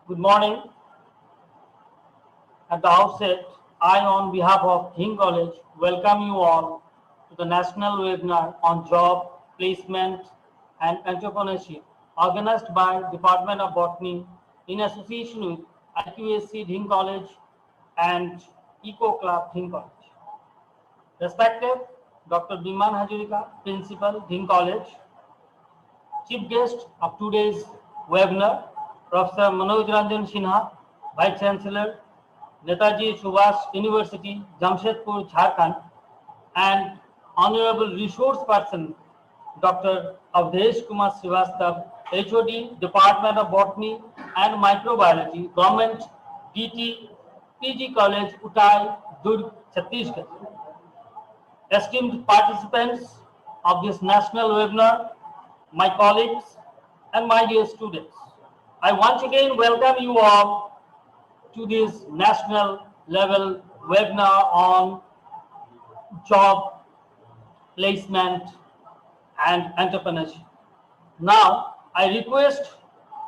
Good morning. At the outset, I, on behalf of Dhing College, welcome you all to the national webinar on job, placement, and entrepreneurship, organized by Department of Botany in association with IQAC Dhing College and Eco Club Dhing College. Respected Dr. Biman Hazarika, Principal, Dhing College, Chief guest of today's webinar, Professor Manoj Ranjan Sinha, Vice Chancellor, Netaji Subhash University, Jamshedpur, Jharkhand, and Honorable Resource Person, Dr. Avdesh Kumar Srivastav, HOD, Department of Botany and Microbiology, Government DT PG College, Utai, Durg, Chhattisgarh. Esteemed participants of this national webinar, my colleagues, and my dear students, I once again welcome you all to this national level webinar on job placement and entrepreneurship. Now, I request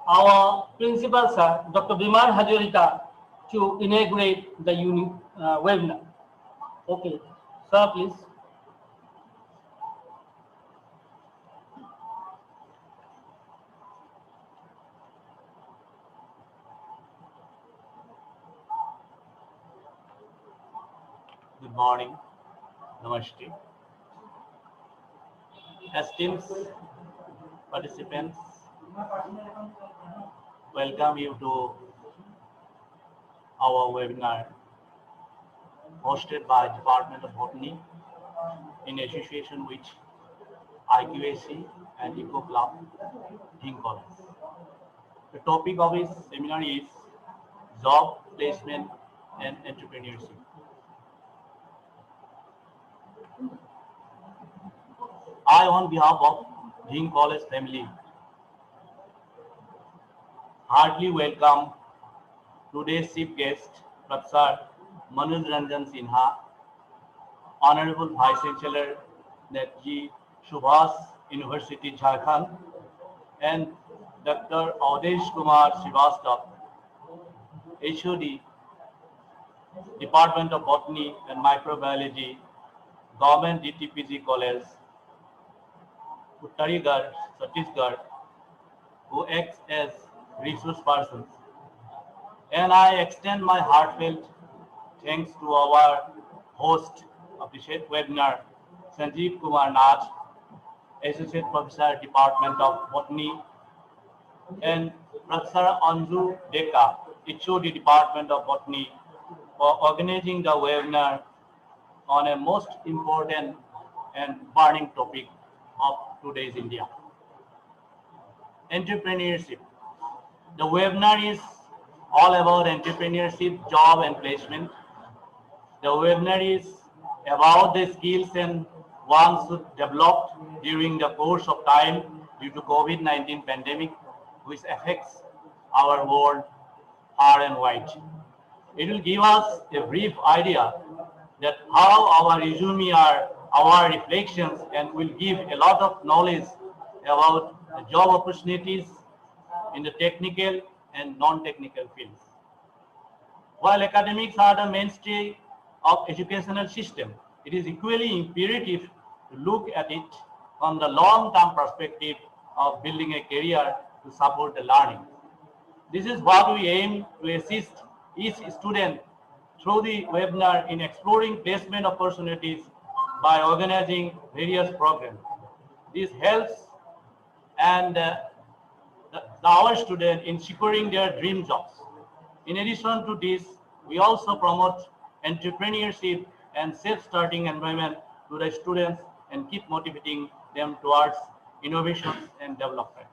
our principal sir, Dr. Biman Hazarika, to inaugurate the webinar. Okay, sir, please. Good morning, Namaste. Esteemed participants, welcome you to our webinar hosted by Department of Botany in association with IQAC and Eco Club, Dhing College. The topic of this seminar is job placement and entrepreneurship. I, on behalf of Dhing College family, heartily welcome today's chief guest, Professor Manoj Ranjan Sinha, Honorable Vice Chancellor, Netaji Subhash University, Jharkhand, and Dr. Avdesh Kumar Srivastav, HOD, Department of Botany and Microbiology, Government DTPG College, Uttaragarh, Chhattisgarh, who acts as resource persons. And I extend my heartfelt thanks to our host of this webinar, Sanjeev Kumar Nath, Associate Professor, Department of Botany, and Professor Anju Deka, HOD, Department of Botany, for organizing the webinar on a most important and burning topic of today's India. Entrepreneurship. The webinar is all about entrepreneurship, job and placement. The webinar is about the skills and one should develop during the course of time due to COVID-19 pandemic, which affects our world far and wide. It will give us a brief idea that how our resume are our reflections and will give a lot of knowledge about the job opportunities in the technical and non-technical fields. While academics are the mainstay of educational system, it is equally imperative to look at it from the long-term perspective of building a career to support the learning. This is what we aim to assist each student through the webinar in exploring placement opportunities by organizing various programs. This helps and our students in securing their dream jobs. In addition to this, we also promote entrepreneurship and self-starting environment to the students and keep motivating them towards innovations and development.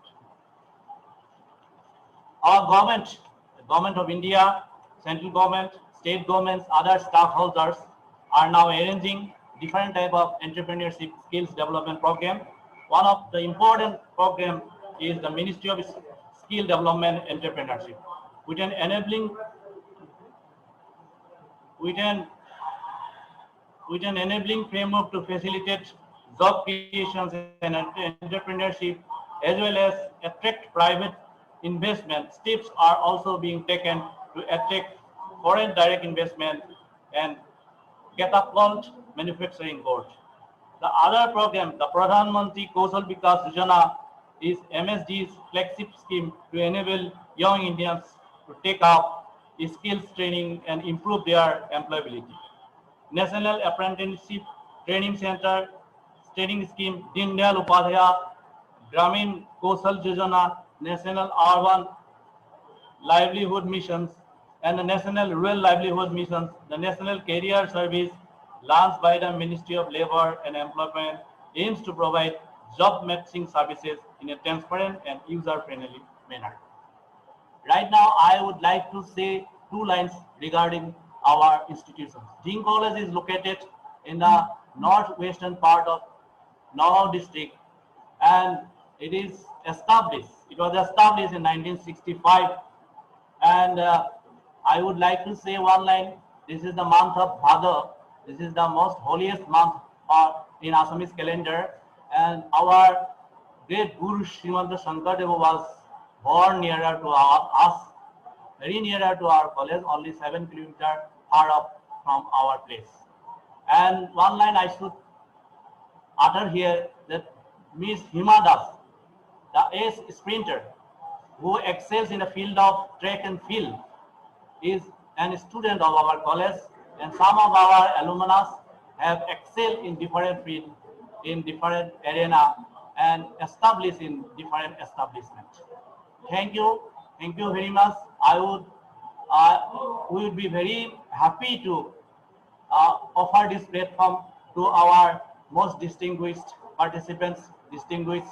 Our government, the government of India, central government, state governments, other stakeholders are now arranging different type of entrepreneurship skills development program. One of the important program is the Ministry of Skill Development Entrepreneurship, with an enabling framework to facilitate job creations and entrepreneurship, as well as attract private investment, steps are also being taken to attract foreign direct investment and catapult manufacturing growth. The other program, the Pradhan Mantri Kaushal Vikas Yojana, is MSD's flagship scheme to enable young Indians to take up skills training and improve their employability. National Apprenticeship Training Center training scheme, Deen Dayal Upadhyaya Gramin Kaushal Yojana, National Urban livelihood missions, and the National Rural Livelihood Missions, the National Career Service launched by the Ministry of Labor and Employment aims to provide job matching services in a transparent and user-friendly manner. Right now, I would like to say two lines regarding our institutions. Dhing College is located in the northwestern part of Nagaon district, and it was established in 1965, and I would like to say one line. This is the month of Bhadra. This is the most holiest month in Assamese calendar, and our great Guru Srimanta Shankardeva was born nearer to us, very nearer to our college, only 7 kilometers far up from our place. And one line I should utter here, that Miss Hima Das, the ace sprinter who excels in the field of track and field, is a student of our college, and some of our alumni have excelled in different fields, in different arena, and established in different establishments. Thank you very much. We would be very happy to offer this platform to our most distinguished participants, distinguished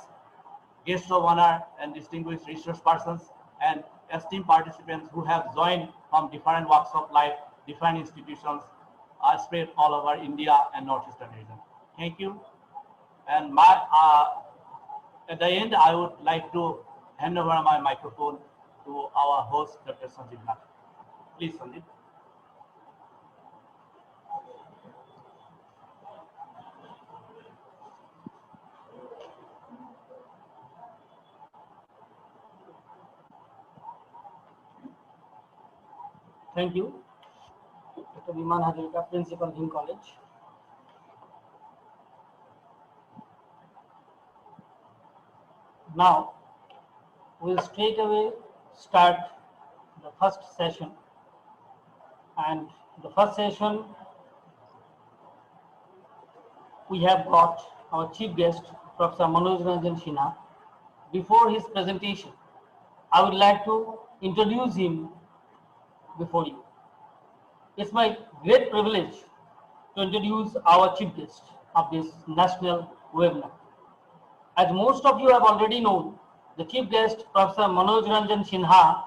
guests of honor, and distinguished resource persons, and esteemed participants who have joined from different walks of life, different institutions spread all over India and Northeastern region. Thank you. And at the end, I would like to hand over my microphone to our host, Dr. Sanjeev Nath. Please, Sanjeev. Thank you, Dr. Viman Hazarika, Principal, Dhing College. Now, we'll straight away start the first session. And the first session, we have got our chief guest, Professor Manoj Ranjan Sinha. Before his presentation, I would like to introduce him before you. It's my great privilege to introduce our chief guest of this national webinar. As most of you have already known, the chief guest, Professor Manoj Ranjan Sinha,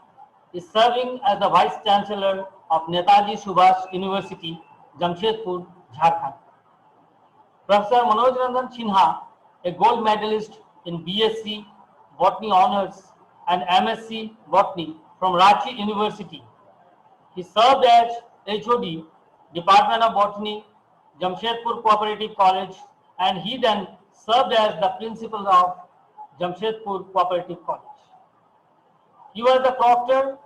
is serving as the Vice Chancellor of Netaji Subhash University, Jamshedpur, Jharkhand. Professor Manoj Ranjan Sinha, a gold medalist in BSc Botany Honours and MSc Botany from Ranchi University. He served as HOD, Department of Botany, Jamshedpur Cooperative College, and he then served as the principal of Jamshedpur Cooperative College. He was the proctor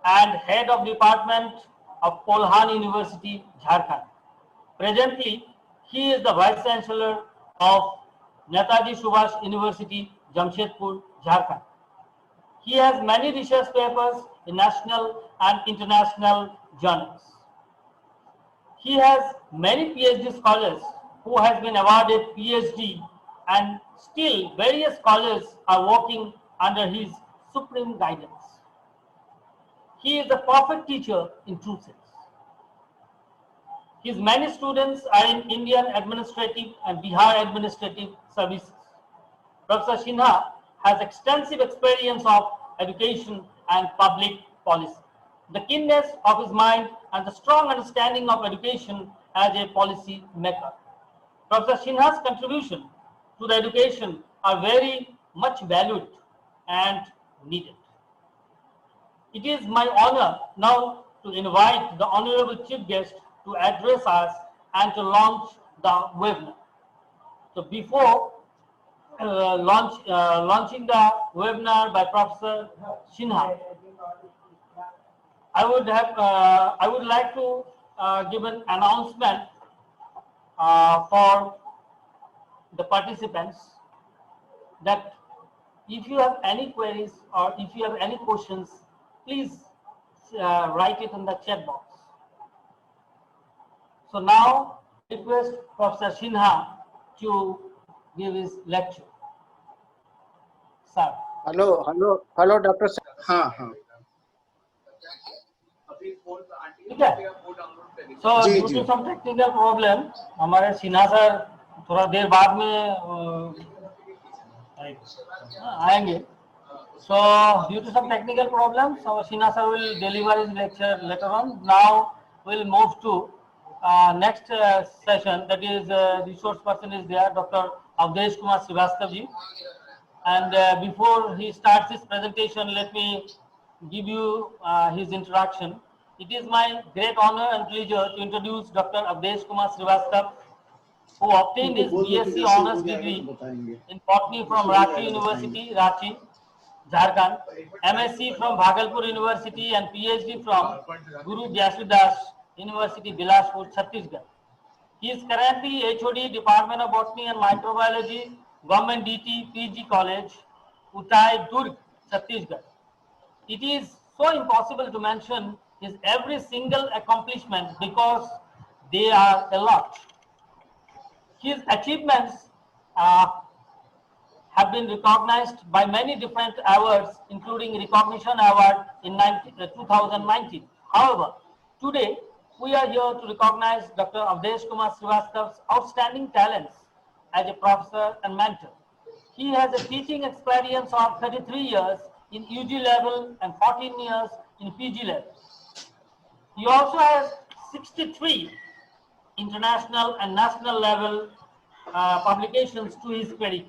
and head of department of Kolhan University, Jharkhand. Presently, he is the Vice Chancellor of Netaji Subhash University, Jamshedpur, Jharkhand. He has many research papers in national and international journals. He has many PhD scholars who has been awarded PhD, and still various scholars are working under his supreme guidance. He is a perfect teacher in true sense. His many students are in Indian administrative and Bihar administrative services. Professor Sinha has extensive experience of education and public policy. The keenness of his mind and the strong understanding of education as a policy maker. Professor Sinha's contribution to the education are very much valued and needed. It is my honor now to invite the Honorable Chief Guest to address us and to launch the webinar. So before launching the webinar by Professor Sinha. I would like to give an announcement for the participants that if you have any queries or if you have any questions, please write it in the chat box. So now request Professor Sinha to give his lecture. Sir. Hello doctor साहब. हाँ हाँ. ठीक है. So due to some technical problem, हमारे Sinha sir थोड़ा देर बाद में आएंगे. So due to some technical problems, our Sinha sir will deliver his lecture later on. Now we'll move to next session. That is resource person is there, Dr. Avdesh Kumar Srivastav ji. And before he starts his presentation, let me give you his introduction. It is my great honor and pleasure to introduce Dr. Avdesh Kumar Srivastav, who obtained his BSc Honours degree in Botany from Ranchi University, Ranchi, Jharkhand, MSc from Bhagalpur University, and PhD from Guru Gyasidas University, Bilaspur, Chhattisgarh. He is currently HOD, Department of Botany and Microbiology, Government DT, PG College, Utai, Durg, Chhattisgarh. It is so impossible to mention his every single accomplishment because they are a lot. His achievements have been recognized by many different awards, including Recognition Award in 2019. However, today we are here to recognize Dr. Avdesh Kumar Srivastav's outstanding talents as a professor and mentor. He has a teaching experience of 33 years in UG level and 14 years in PG level. He also has 63 international and national level publications to his credit.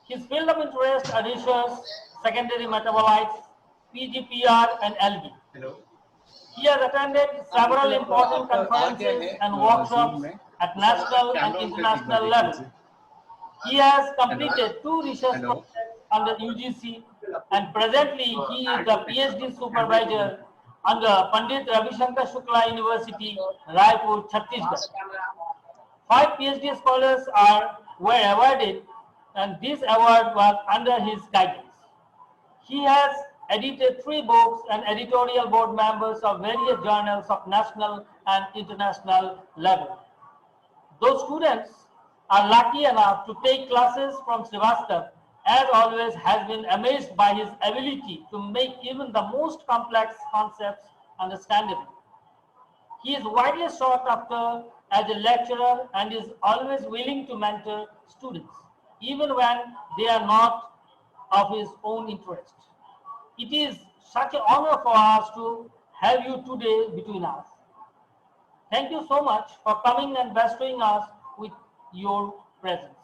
His field of interest are research, secondary metabolites, PGPR and LD. He has attended several important conferences and workshops at national and international level. He has completed 2 research projects under UGC, and presently he is the PhD supervisor under Pandit Ravi Shankar Shukla University, Raipur, Chhattisgarh. 5 PhD scholars were awarded, and this award was under his guidance. He has edited 3 books and editorial board members of various journals of national and international level. Those students are lucky enough to take classes from Srivastav, as always has been amazed by his ability to make even the most complex concepts understandable. He is widely sought after as a lecturer and is always willing to mentor students, even when they are not of his own interest. It is such an honor for us to have you today between us. Thank you so much for coming and bestowing us with your presence.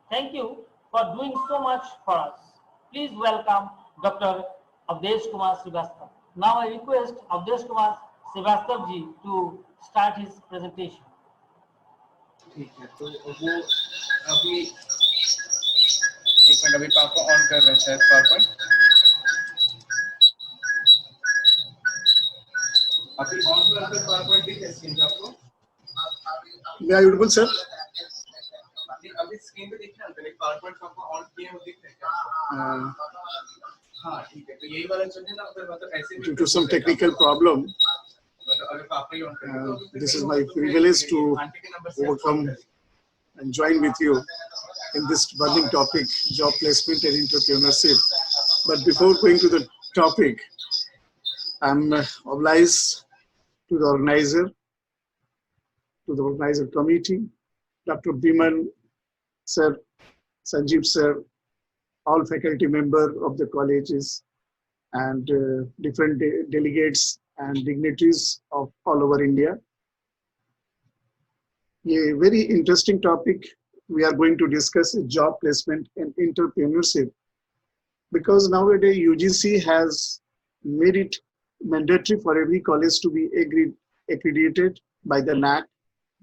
Thank you for doing so much for us. Please welcome Dr. Avdesh Kumar Srivastav. Now I request Avdesh Kumar Srivastav ji to start his presentation. ठीक है, तो वो अभी एक minute, अभी पापा on कर रहे हैं शायद. पापा अभी ऑन कर रहे हैं. पापा ठीक है स्क्रीन पे आपको? Yeah, audible, sir. अभी स्क्रीन पे दिख रहा है. पावर पापा ऑन किए वो दिख रहे हैं क्या? हाँ ठीक है, तो यही वाला चलिए ना. फिर मतलब ऐसे Due to some technical problem, this is my privilege to overcome and join with you in this burning topic, job placement and entrepreneurship. But before going to the topic, I'm obliged to the organizer committee, Dr. Biman sir, Sanjeev sir, all faculty member of the colleges, and different delegates and dignitaries of all over India. A very interesting topic we are going to discuss is job placement and entrepreneurship, because nowadays UGC has made it mandatory for every college to be accredited by the NAC,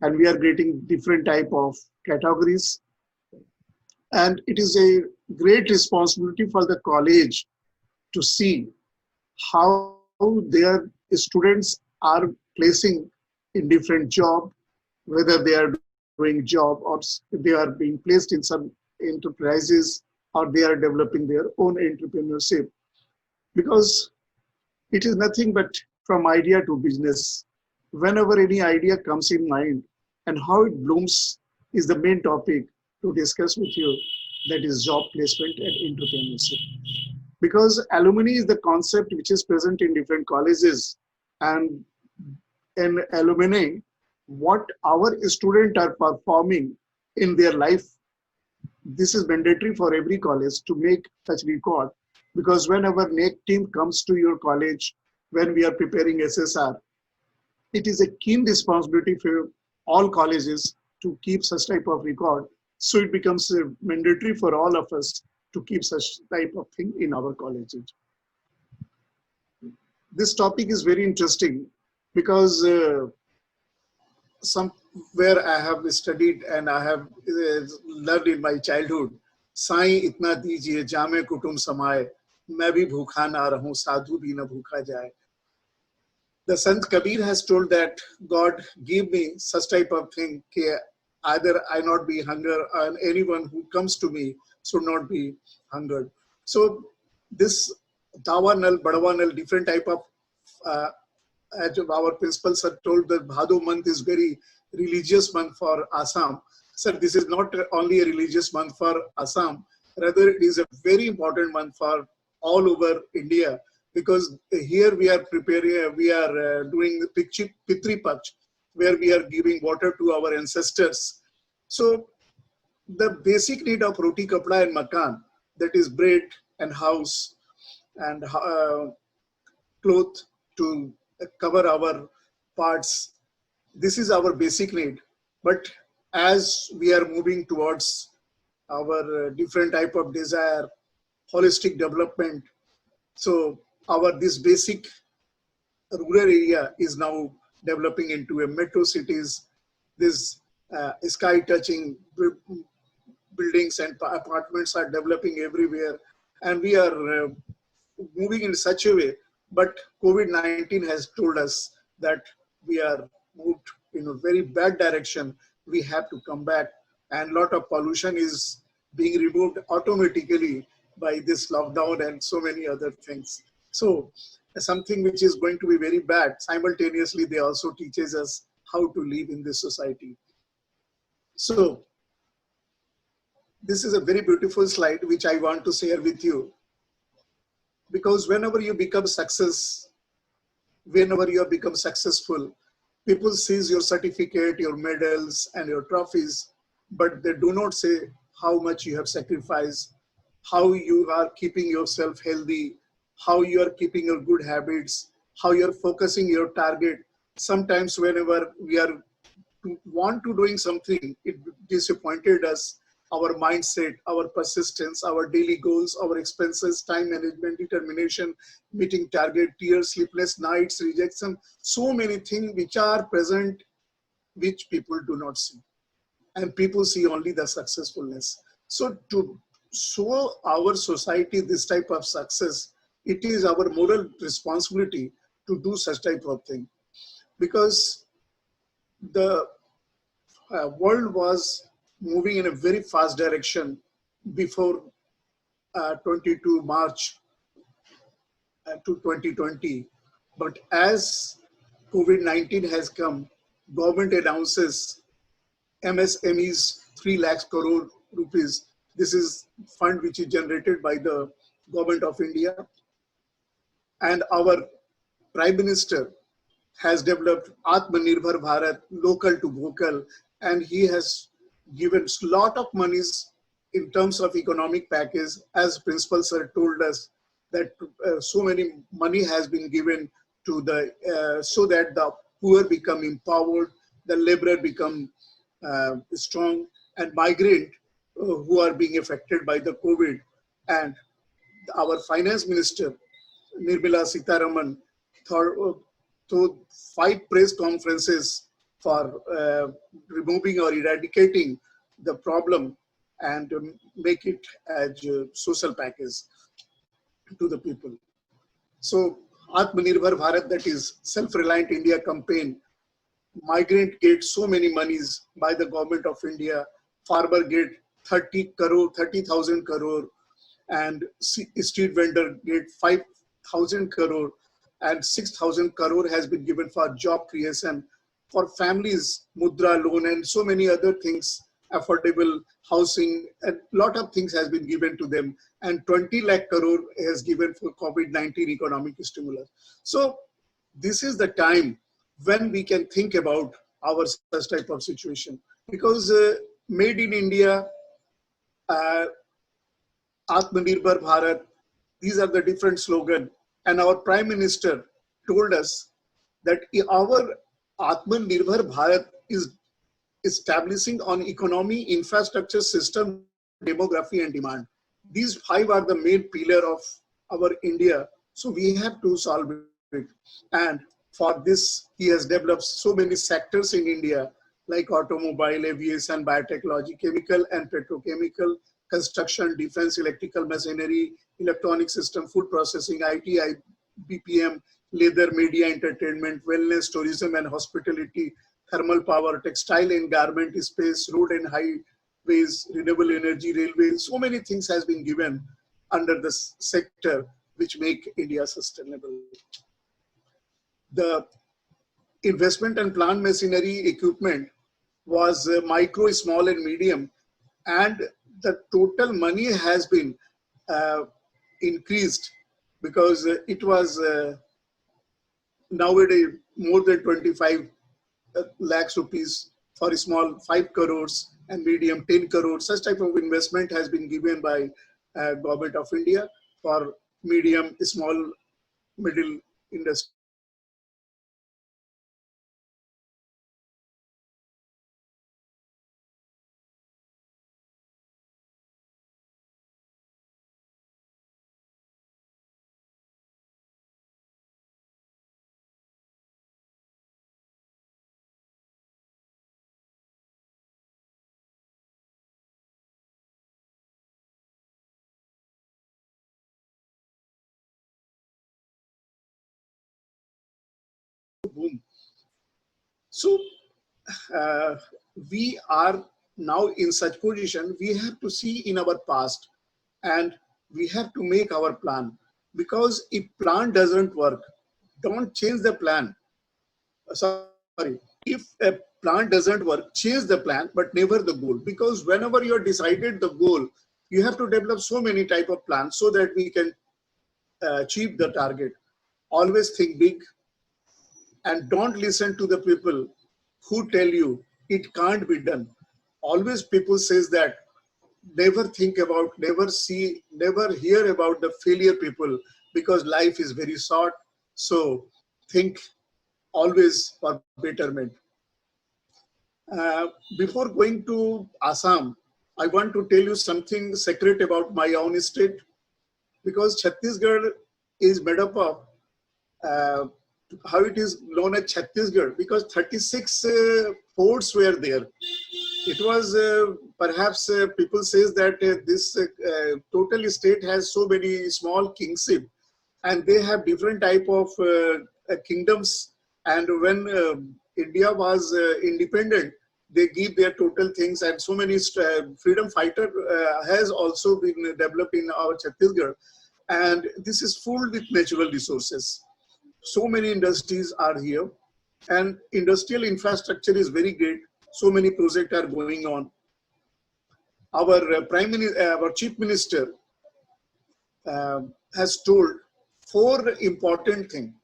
and we are getting different type of categories And it is a great responsibility for the college to see how their students are placing in different job, whether they are doing job or they are being placed in some enterprises or they are developing their own entrepreneurship. Because it is nothing but from idea to business. Whenever any idea comes in mind and how it blooms is the main topic to discuss with you. That is job placement and entrepreneurship. Because alumni is the concept which is present in different colleges, and in alumni, what our students are performing in their life, this is mandatory for every college to make such record. Because when our NEC team comes to your college, when we are preparing SSR, it is a keen responsibility for all colleges to keep such type of record. So it becomes mandatory for all of us to keep such type of thing in our colleges. This topic is very interesting because somewhere I have studied and I have learned in my childhood, Sai इतना दीजिए जामे कुटुम समाए, मैं भी भूखा ना रहूं साधु भी न भूखा जाए. The Sant Kabir has told that God give me such type of thing, either I not be hunger and anyone who comes to me should not be hungered. So this Dawanal, Badawanal, different type of, as our principals have told, that Bhado month is very religious month for Assam. Sir, this is not only a religious month for Assam, rather it is a very important month for all over India. Because here we are preparing, we are doing the Pitri Pach, where we are giving water to our ancestors. So the basic need of roti, kapda and makan, that is bread and house and cloth to cover our parts, this is our basic need. But as we are moving towards our different type of desire, holistic development, so our this basic rural area is now developing into a metro cities. This sky touching buildings and apartments are developing everywhere, and we are moving in such a way. But COVID-19 has told us that we are moved in a very bad direction. We have to come back, and lot of pollution is being removed automatically by this lockdown and so many other things. So something which is going to be very bad, simultaneously they also teaches us how to live in this society. So this is a very beautiful slide which I want to share with you, because whenever you become successful, people sees your certificate, your medals and your trophies, but they do not say how much you have sacrificed, how you are keeping yourself healthy, how you are keeping your good habits, how you are focusing your target. Sometimes whenever we are want to doing something, it disappointed us. Our mindset, our persistence, our daily goals, our expenses, time management, determination, meeting target, tears, sleepless nights, rejection, so many things which are present, which people do not see. And people see only the successfulness. So to show our society this type of success, it is our moral responsibility to do such type of thing. Because the world was moving in a very fast direction before 22 March to 2020. But as COVID-19 has come, government announces MSMEs 3 lakh crore rupees. This is fund which is generated by the government of India. And our Prime Minister has developed Atmanirbhar Bharat, local to vocal, and he has given a lot of monies in terms of economic package. As principal sir told us that so many money has been given to the so that the poor become empowered, the laborer become strong, and migrant who are being affected by the COVID. And our finance minister Nirmala Sitharaman through 5 press conferences for removing or eradicating the problem. and make it as a social package to the people. So Atmanirbhar Bharat, that is self-reliant India campaign, migrant get so many monies by the government of India, farmer get 30,000 crore, and street vendor get 5,000 crore, and 6,000 crore has been given for job creation, for families, mudra loan, and so many other things, affordable housing, a lot of things has been given to them, and 20 lakh crore has given for COVID-19 economic stimulus. So this is the time when we can think about our such type of situation, because made in India, uh, Atmanirbhar Bharat, these are the different slogan. And our Prime Minister told us that our Atmanirbhar Bharat is establishing on economy, infrastructure, system, demography, and demand. These five are the main pillar of our India. So we have to solve it. And for this, he has developed so many sectors in India, like automobile, aviation, biotechnology, chemical and petrochemical, construction, defense, electrical machinery, electronic system, food processing, IT, BPM, leather, media, entertainment, wellness, tourism and hospitality, thermal power, textile and garment, space, road and highways, renewable energy, railways. So many things has been given under this sector which make India sustainable. The investment and plant machinery equipment was micro, small and medium, and the total money has been uh, increased, because it was nowadays more than 25 lakhs rupees, for small 5 crores and medium 10 crores. Such type of investment has been given by government of India for medium, small, middle industry. Boom. So uh, we are now in such position, we have to see in our past and we have to make our plan, because if plan doesn't work, don't change the plan. Sorry, if a plan doesn't work, change the plan, but never the goal, because whenever you have decided the goal, you have to develop so many type of plans so that we can achieve the target. Always think big, and don't listen to the people who tell you it can't be done. Always people says that, never think about, never see, never hear about the failure people, because life is very short. So think always for betterment. Uh, Before going to Assam, I want to tell you something secret about my own state, because Chhattisgarh is made up of uh, how it is known as Chhattisgarh, because 36 forts were there. It was perhaps people says that this total state has so many small kingship, and they have different type of kingdoms. And when India was independent, they give their total things, and so many freedom fighter has also been developed in our Chhattisgarh. And this is full with natural resources. So many industries are here, and industrial infrastructure is very great. So many projects are going on. Our our chief minister has told four important things.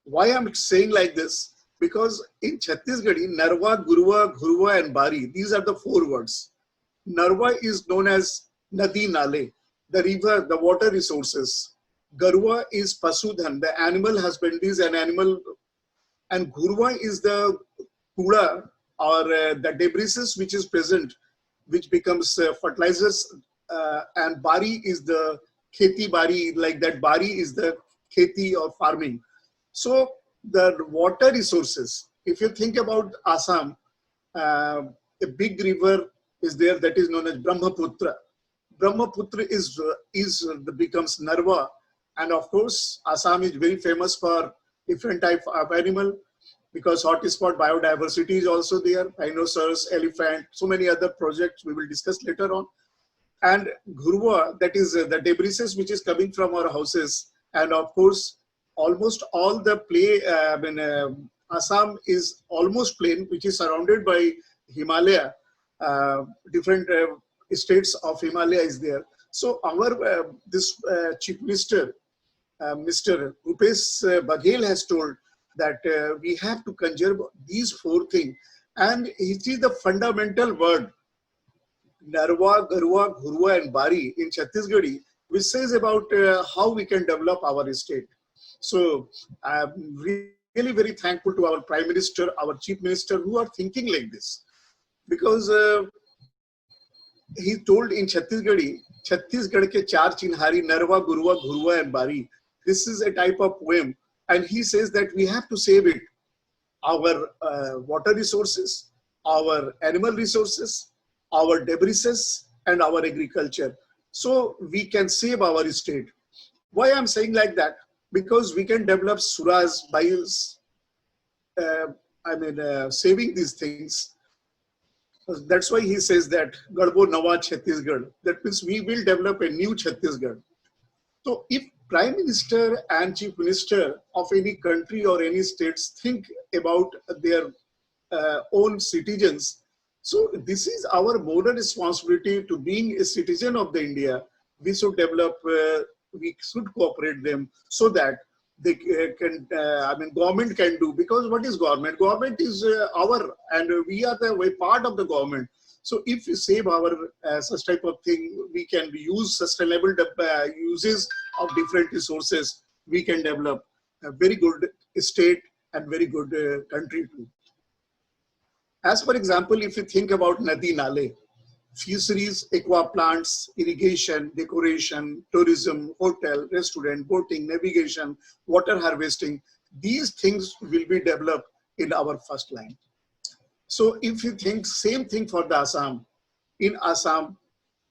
Why I'm saying like this? Because in Chhattisgarh, Narwa, Gurwa, Ghurwa, and Bari, these are the four words. Narwa is known as Nadi Nale, the river, the water resources. Garwa is Pasudhan, the animal husbandries and animal, and Ghurwa is the Kuda, or the debris which is present, which becomes fertilizers, and Bari is the Kheti Bari, like that Bari is the Kheti or farming. So the water resources, if you think about Assam, a big river is there, that is known as Brahmaputra. Brahmaputra becomes Narwa, and of course Assam is very famous for different type of animal, because hotspot biodiversity is also there, rhinoceros, elephant, so many other projects we will discuss later on. And Ghurwa, that is the debris which is coming from our houses, and of course almost all the Assam is almost plain, which is surrounded by Himalaya. Different states of Himalaya is there. So our Chief Minister, Mr. Bhupesh Baghel, has told that we have to conserve these four things, and it is the fundamental word Narwa, Garwa, Ghurwa and Bari in Chhattisgarhi, which says about how we can develop our state. So I'm really very thankful to our Prime Minister, our Chief Minister, who are thinking like this, because he told in Chhattisgarh ke char chinhari, Narwa, Gurwa, Ghurwa and Bari. This is a type of poem, and he says that we have to save it. Our water resources, our animal resources, our debris and our agriculture. So we can save our state. Why I'm saying like that? Because we can develop surahs by saving these things. That's why he says that Gadbo Nawa Chhattisgarh. That means we will develop a new Chhattisgarh. So if Prime Minister and Chief Minister of any country or any states think about their own citizens, so this is our moral responsibility to being a citizen of the India. We should develop, we should cooperate them so that they can, government can do, because what is government? Government is our, and we are the way part of the government. So if we save our such type of thing, we can use sustainable uses of different resources. We can develop a very good state and very good country too. As for example, if you think about Nadi Nale, fisheries, aqua plants, irrigation, decoration, tourism, hotel, restaurant, boating, navigation, water harvesting, these things will be developed in our first line. So if you think same thing for the Assam, in Assam,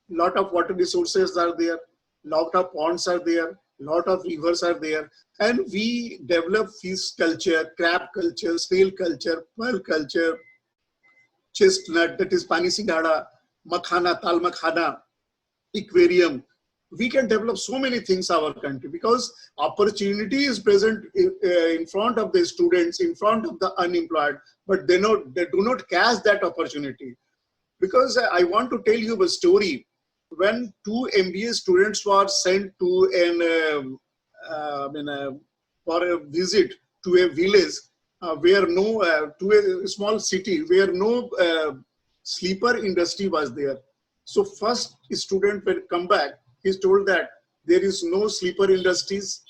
lot of water resources are there, lot of ponds are there, lot of rivers are there, and we develop fish culture, crab culture, snail culture, pearl culture, chestnut, that is pani singhada, makhana, tal makhana, aquarium. We can develop so many things in our country because opportunity is present in front of the students, in front of the unemployed, but they do not catch that opportunity. Because I want to tell you a story. When two MBA students were sent to for a visit to a village where to a small city where no sleeper industry was there. So first student will come back. He's told that there is no sleeper industries.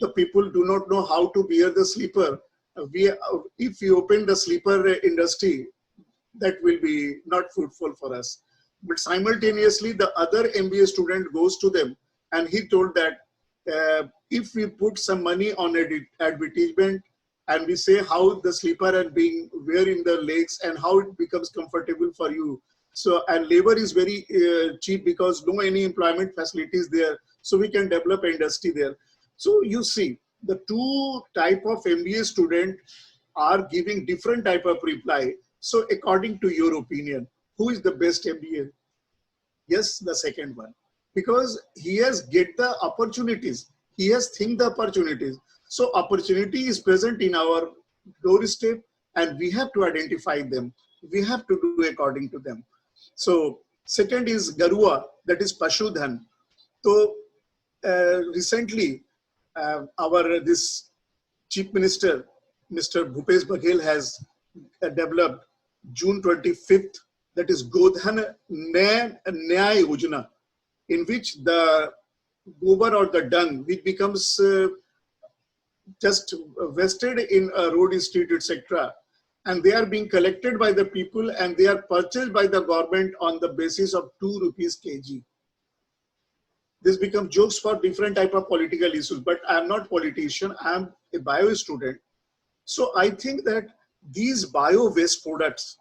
The people do not know how to bear the sleeper. If we open the sleeper industry, that will be not fruitful for us. But simultaneously, the other MBA student goes to them and he told that if we put some money on advertisement and we say how the sleeper are being wear in the legs and how it becomes comfortable for you. So, and labor is very cheap because no any employment facilities there. So we can develop industry there. So you see, the two type of MBA student are giving different type of reply. So according to your opinion, who is the best MBA? Yes, the second one, because he has get the opportunities. He has think the opportunities. So opportunity is present in our doorstep and we have to identify them. We have to do according to them. So second is Garua, that is Pashudhan. So recently this Chief Minister, Mr. Bhupesh Baghel has developed June 25th, that is Godhan Nyaya Yojana, in which the gobar or the dung, which becomes just wasted in a road, street, etc. And they are being collected by the people and they are purchased by the government on the basis of 2 rupees kg. This becomes jokes for different type of political issues, but I am not politician, I am a bio student. So I think that these bio waste products,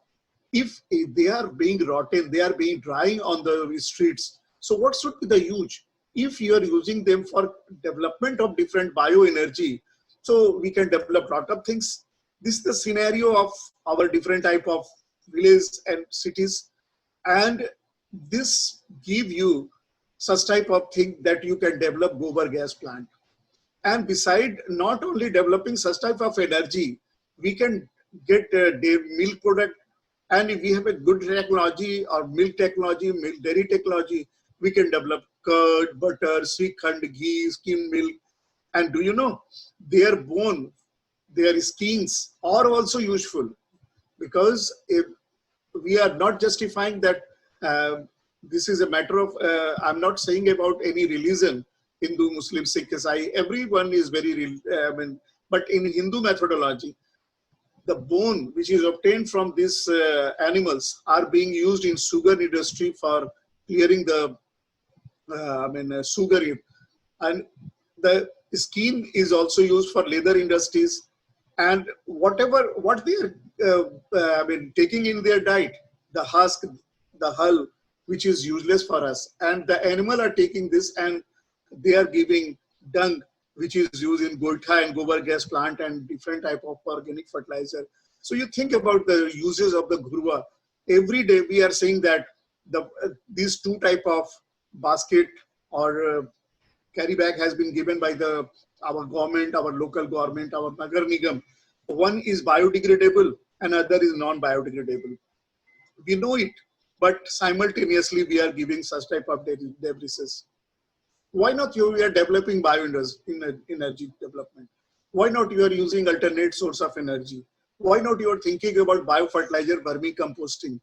if they are being rotten, they are being drying on the streets. So what should be the use? If you are using them for development of different bioenergy, so we can develop lot of things. This is the scenario of our different type of villages and cities, and this give you such type of thing that you can develop gobar gas plant. And beside not only developing such type of energy, we can get milk product. And if we have a good technology or milk technology, milk dairy technology, we can develop curd, butter, srikhand, ghee, skim milk. And do you know, their bone, their skins are also useful, because if we are not justifying that this is a matter of, I'm not saying about any religion, Hindu, Muslim, Sikh, Isai, everyone is very, but in Hindu methodology, the bone which is obtained from these animals are being used in sugar industry for clearing the sugar. And the skin is also used for leather industries, and what they are taking in their diet, the husk, the hull, which is useless for us, and the animal are taking this and they are giving dung, which is used in goltha and gobar gas plant and different type of organic fertilizer. So you think about the uses of the ghurwa. Every day we are saying that these two type of basket or carry bag has been given by our government, our local government, our Nagar Nigam. One is biodegradable, another is non-biodegradable. We know it, but simultaneously we are giving such type of debris. Why not we are developing energy development? Why not you are using alternate source of energy? Why not you are thinking about biofertilizer, vermicomposting,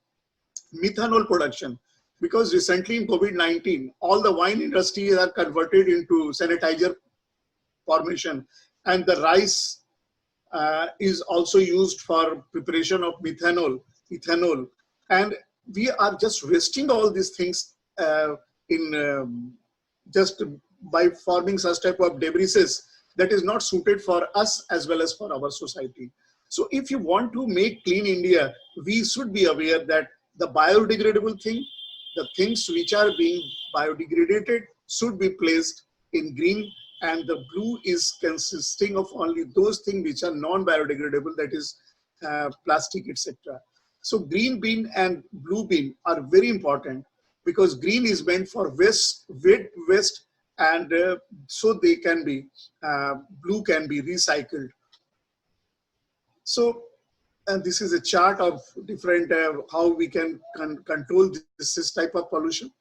methanol production? Because recently in COVID-19, all the wine industries are converted into sanitizer formation, and the rice is also used for preparation of ethanol, and we are just wasting all these things just by forming such type of debris that is not suited for us as well as for our society. So if you want to make clean India, we should be aware that the biodegradable thing, the things which are being biodegraded should be placed in green, and the blue is consisting of only those things which are non-biodegradable, that is plastic, etc. So green bin and blue bin are very important, because green is meant for waste, and so they can be, blue can be recycled. So, and this is a chart of different, how we can control this type of pollution.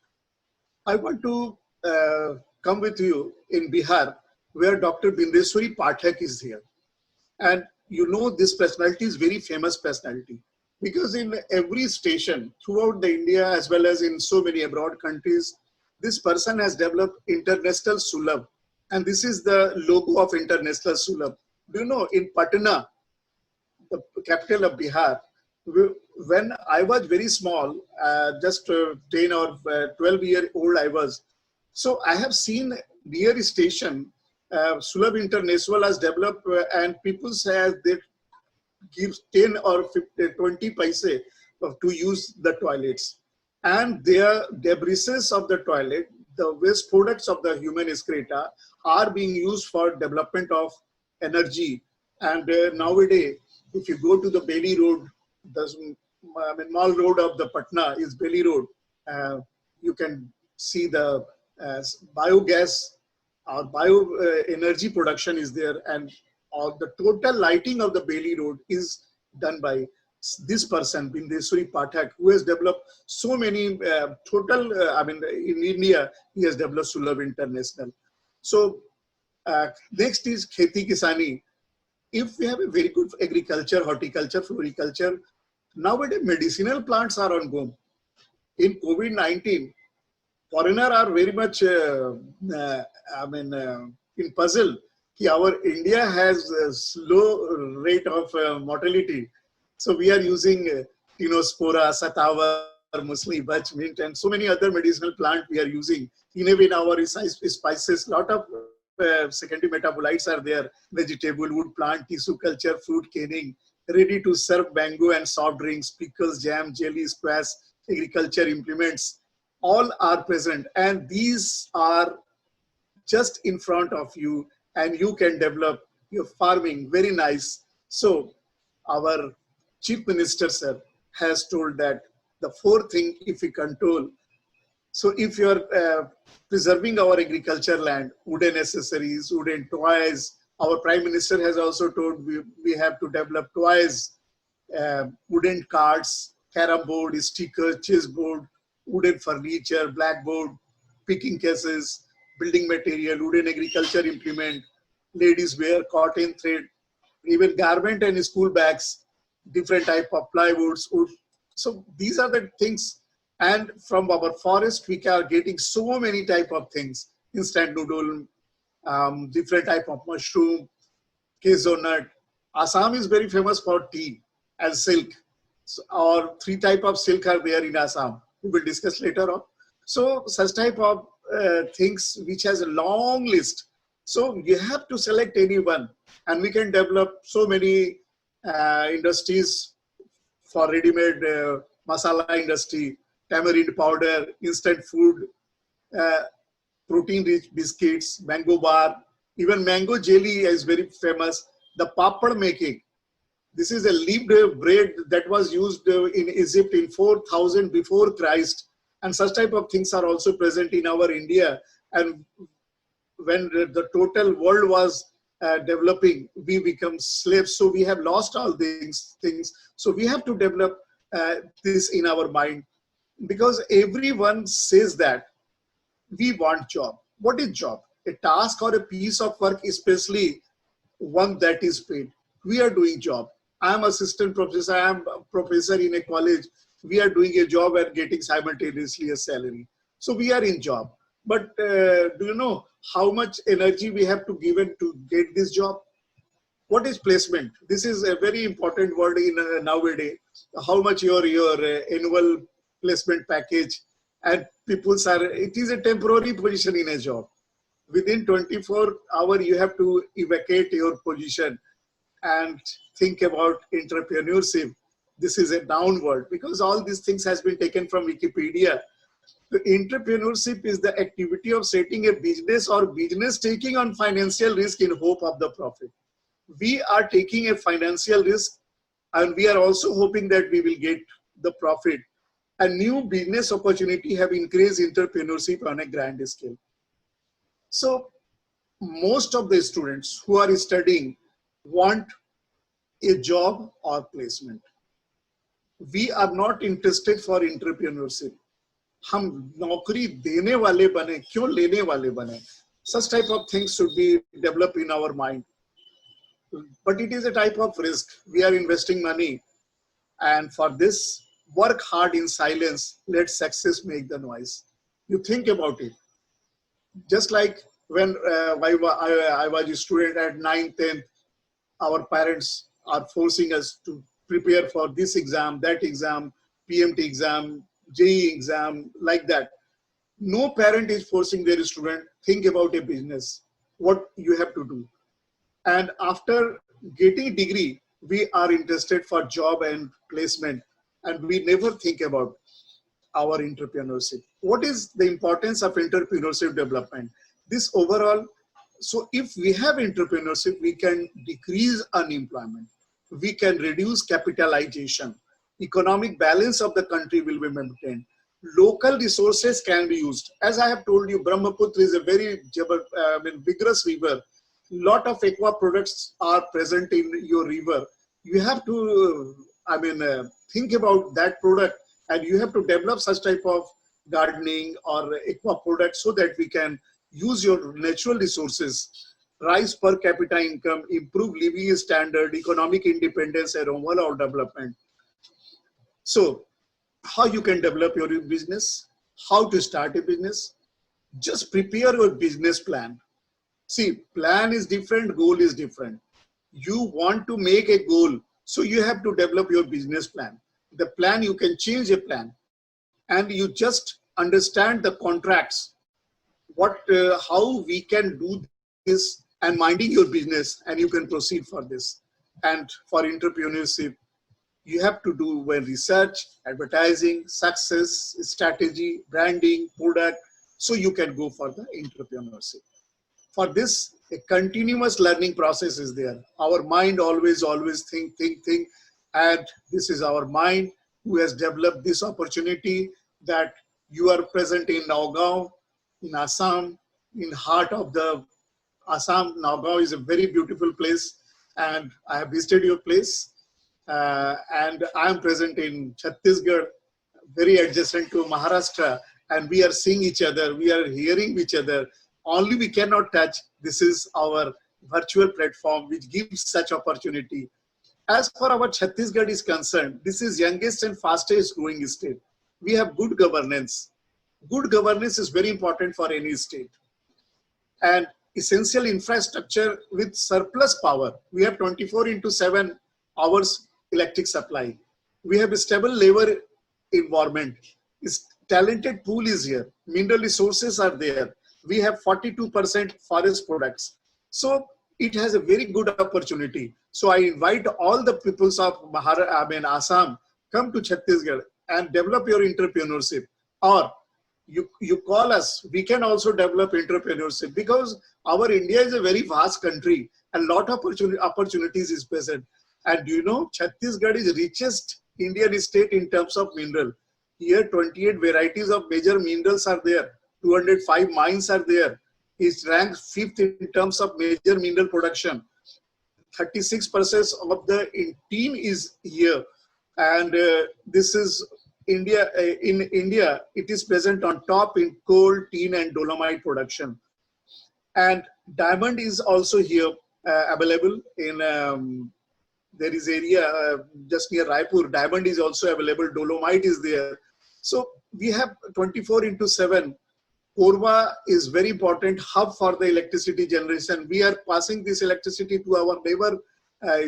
I want to come with you in Bihar, where Dr. Bindeswari Pathak is here. And you know, this personality is very famous personality, because in every station throughout the India, as well as in so many abroad countries, this person has developed International Sulabh. And this is the logo of International Sulabh. Do you know, in Patna, the capital of Bihar, when I was very small, just 10 or 12-year-old I was, so I have seen near station, Sulabh International has developed, and people say they give 10 or 20 paise to use the toilets. And their debris of the toilet, the waste products of the human excreta, are being used for development of energy. And nowadays, if you go to the Bailey Road, the Mall Road of the Patna is Bailey Road, you can see the biogas or bioenergy production is there, and the total lighting of the Bailey Road is done by this person, Bindeswari Pathak, who has developed so many in India, he has developed Sulabh International. So next is Kheti Kisani. If we have a very good agriculture, horticulture, floriculture, nowadays medicinal plants are on go. In COVID-19, foreigners are very much in puzzle. Our India has a slow rate of mortality. So we are using Tinospora, Satavar, Musli, Bach, Mint, and so many other medicinal plants we are using. In our spices, lot of secondary metabolites are there: vegetable, wood plant, tissue culture, fruit canning, ready to serve mango and soft drinks, pickles, jam, jelly, squash, agriculture implements, all are present. And these are just in front of you, and you can develop your farming very nice. So our chief minister sir has told that the fourth thing, if we control, so if you are preserving our agriculture land, wooden accessories, wooden toys, our prime minister has also told we have to develop toys, wooden cards, carom board, stickers, chessboard, wooden furniture, blackboard, picking cases, building material, wooden agriculture implement, ladies wear, cotton thread, even garment and school bags, different type of plywoods, wood. So these are the things. And from our forest, we are getting so many type of things: instant noodle, different type of mushroom, keso nut. Assam is very famous for tea and silk. So, or three type of silk are there in Assam. We will discuss later on. So such type of things which has a long list. So you have to select any one, and we can develop so many industries for ready-made masala industry, tamarind powder, instant food, uh, protein-rich biscuits, mango bar, even mango jelly is very famous. The papad making. This is a leavened bread that was used in Egypt in 4000 before Christ. And such type of things are also present in our India. And when the total world was developing, we become slaves. So we have lost all these things. So we have to develop this in our mind, because everyone says that we want job. What is job? A task or a piece of work, especially one that is paid. We are doing job. I am assistant professor. I am a professor in a college. We are doing a job and getting simultaneously a salary. So we are in job. But do you know how much energy we have to give in to get this job? What is placement? This is a very important word in nowadays. How much your annual placement package, and people are, it is a temporary position in a job. Within 24 hours, you have to evacuate your position and think about entrepreneurship. This is a noun word, because all these things has been taken from Wikipedia. The entrepreneurship is the activity of setting a business or business taking on financial risk in hope of the profit. We are taking a financial risk, and we are also hoping that we will get the profit. A new business opportunity have increased entrepreneurship on a grand scale. So most of the students who are studying want a job or placement. We are not interested for entrepreneurship. हम नौकरी देने वाले बने, क्यों लेने वाले बने? Such type of things should be developed in our mind. But it is a type of risk. We are investing money, and for this, work hard in silence. Let success make the noise. You think about it. Just like when I was a student at 9th, 10th, our parents are forcing us to prepare for this exam, that exam, PMT exam, JEE exam, like that. No parent is forcing their student, think about a business, what you have to do. And after getting degree, we are interested for job and placement, and we never think about our entrepreneurship. What is the importance of entrepreneurship development? This overall, so if we have entrepreneurship, we can decrease unemployment, we can reduce capitalization, economic balance of the country will be maintained, local resources can be used. As I have told you, Brahmaputra is a very vigorous river. Lot of aqua products are present in your river. You have to, think about that product, and you have to develop such type of gardening or aqua products so that we can use your natural resources, rise per capita income, improve living standard, economic independence, and overall development. So, how you can develop your business, how to start a business? Just prepare your business plan. See, plan is different, goal is different. You want to make a goal, so you have to develop your business plan. The plan, you can change a plan, and you just understand the contracts, how we can do this, and minding your business, and you can proceed for this. And for entrepreneurship, you have to do well research, advertising, success, strategy, branding, product, so you can go for the entrepreneurship. For this, a continuous learning process is there. Our mind always think, and this is our mind who has developed this opportunity that you are present in Nagaon, in Assam, in heart of the Assam. Nagaon is a very beautiful place, and I have visited your place. And I am present in Chhattisgarh, very adjacent to Maharashtra, and we are seeing each other, we are hearing each other. Only we cannot touch. This is our virtual platform which gives such opportunity. As far our Chhattisgarh is concerned, this is youngest and fastest growing state. We have good governance. Good governance is very important for any state. And essential infrastructure with surplus power. We have 24 into 7 hours electric supply. We have a stable labor environment. Talented pool is here. Mineral resources are there. We have 42% forest products. So it has a very good opportunity. So I invite all the peoples of Assam, come to Chhattisgarh and develop your entrepreneurship. Or you call us, we can also develop entrepreneurship, because our India is a very vast country and lot of opportunities is present. And you know, Chhattisgarh is richest Indian state in terms of mineral. Here 28 varieties of major minerals are there. 205 mines are there. It ranks 5th in terms of major mineral production. 36% of the tin is here. And this is India. In India, it is present on top in coal, tin and dolomite production. And diamond is also here available in, there is area just near Raipur. Diamond is also available. Dolomite is there. So we have 24 into 7. Korba is very important hub for the electricity generation. We are passing this electricity to our neighbor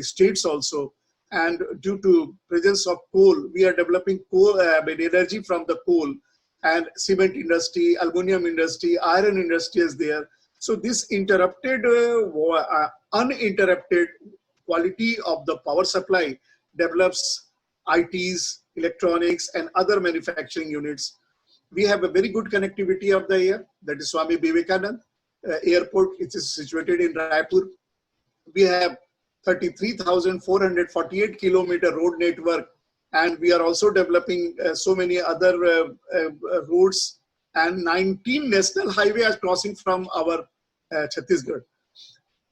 states also. And due to presence of coal, we are developing coal, energy from the coal, and cement industry, aluminum industry, iron industry is there. So this uninterrupted quality of the power supply develops ITs, electronics, and other manufacturing units. We have a very good connectivity of the air, that is Swami Vivekanand Airport. It is situated in Raipur. We have 33,448 kilometer road network, and we are also developing so many other roads, and 19 national highways crossing from our Chhattisgarh.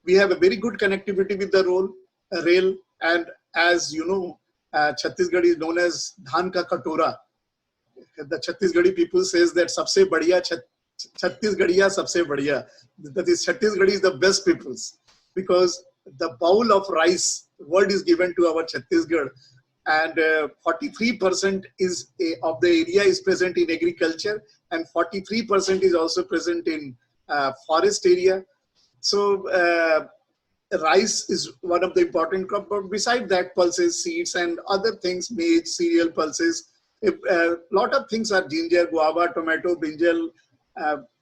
We have a very good connectivity with the rail, and as you know, Chhattisgarh is known as Dhan ka Katora. The Chhattisgarhi people says that sabse badhiya Chhattisgarhiya sabse badhiya. That is, Chhattisgarh is the best peoples, because the bowl of rice word is given to our Chhattisgarh, and 43% of the area is present in agriculture, and 43% is also present in forest area. So rice is one of the important crop, but beside that, pulses, seeds, and other things, maize, cereal, pulses. A lot of things are ginger, guava, tomato, brinjal,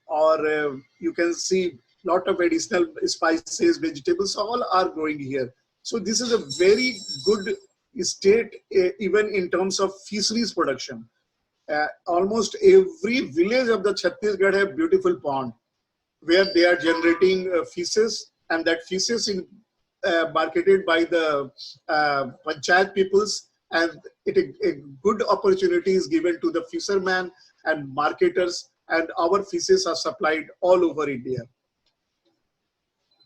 or you can see lot of additional spices, vegetables, all are growing here. So this is a very good state, even in terms of fisheries production. Almost every village of the Chhattisgarh have beautiful pond where they are generating fishes, and that fishes is marketed by the panchayat peoples, and a good opportunity is given to the fishermen and marketers, and our fishes are supplied all over India.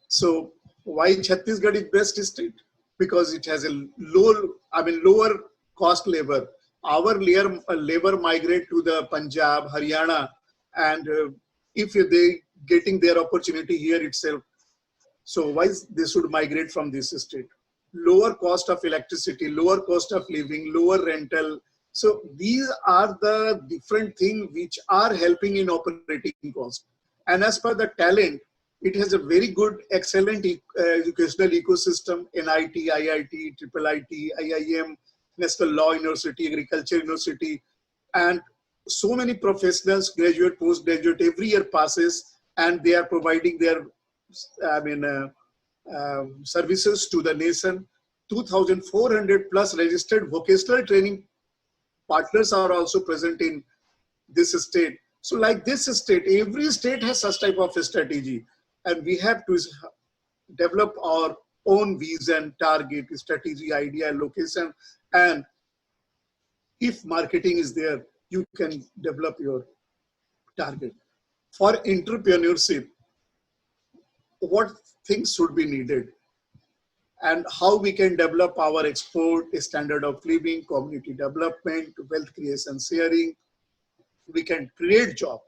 So why Chhattisgarh is best state? Because it has a lower cost labor. Our labor migrate to the Punjab, Haryana, and if they getting their opportunity here itself, so why they should migrate from this state? Lower cost of electricity, lower cost of living, lower rental. So these are the different things which are helping in operating cost. And as per the talent, it has a very good, excellent educational ecosystem, NIT, IIT, IIIT, IIM, National Law University, Agriculture University, and so many professionals, graduate, postgraduate, every year passes, and they are providing their services to the nation. 2,400 plus registered vocational training partners are also present in this state. So like this state, every state has such type of a strategy, and we have to develop our own vision, target, strategy, idea, location, and if marketing is there, you can develop your target. For entrepreneurship, what things should be needed and how we can develop our export, standard of living, community development, wealth creation, sharing. We can create job.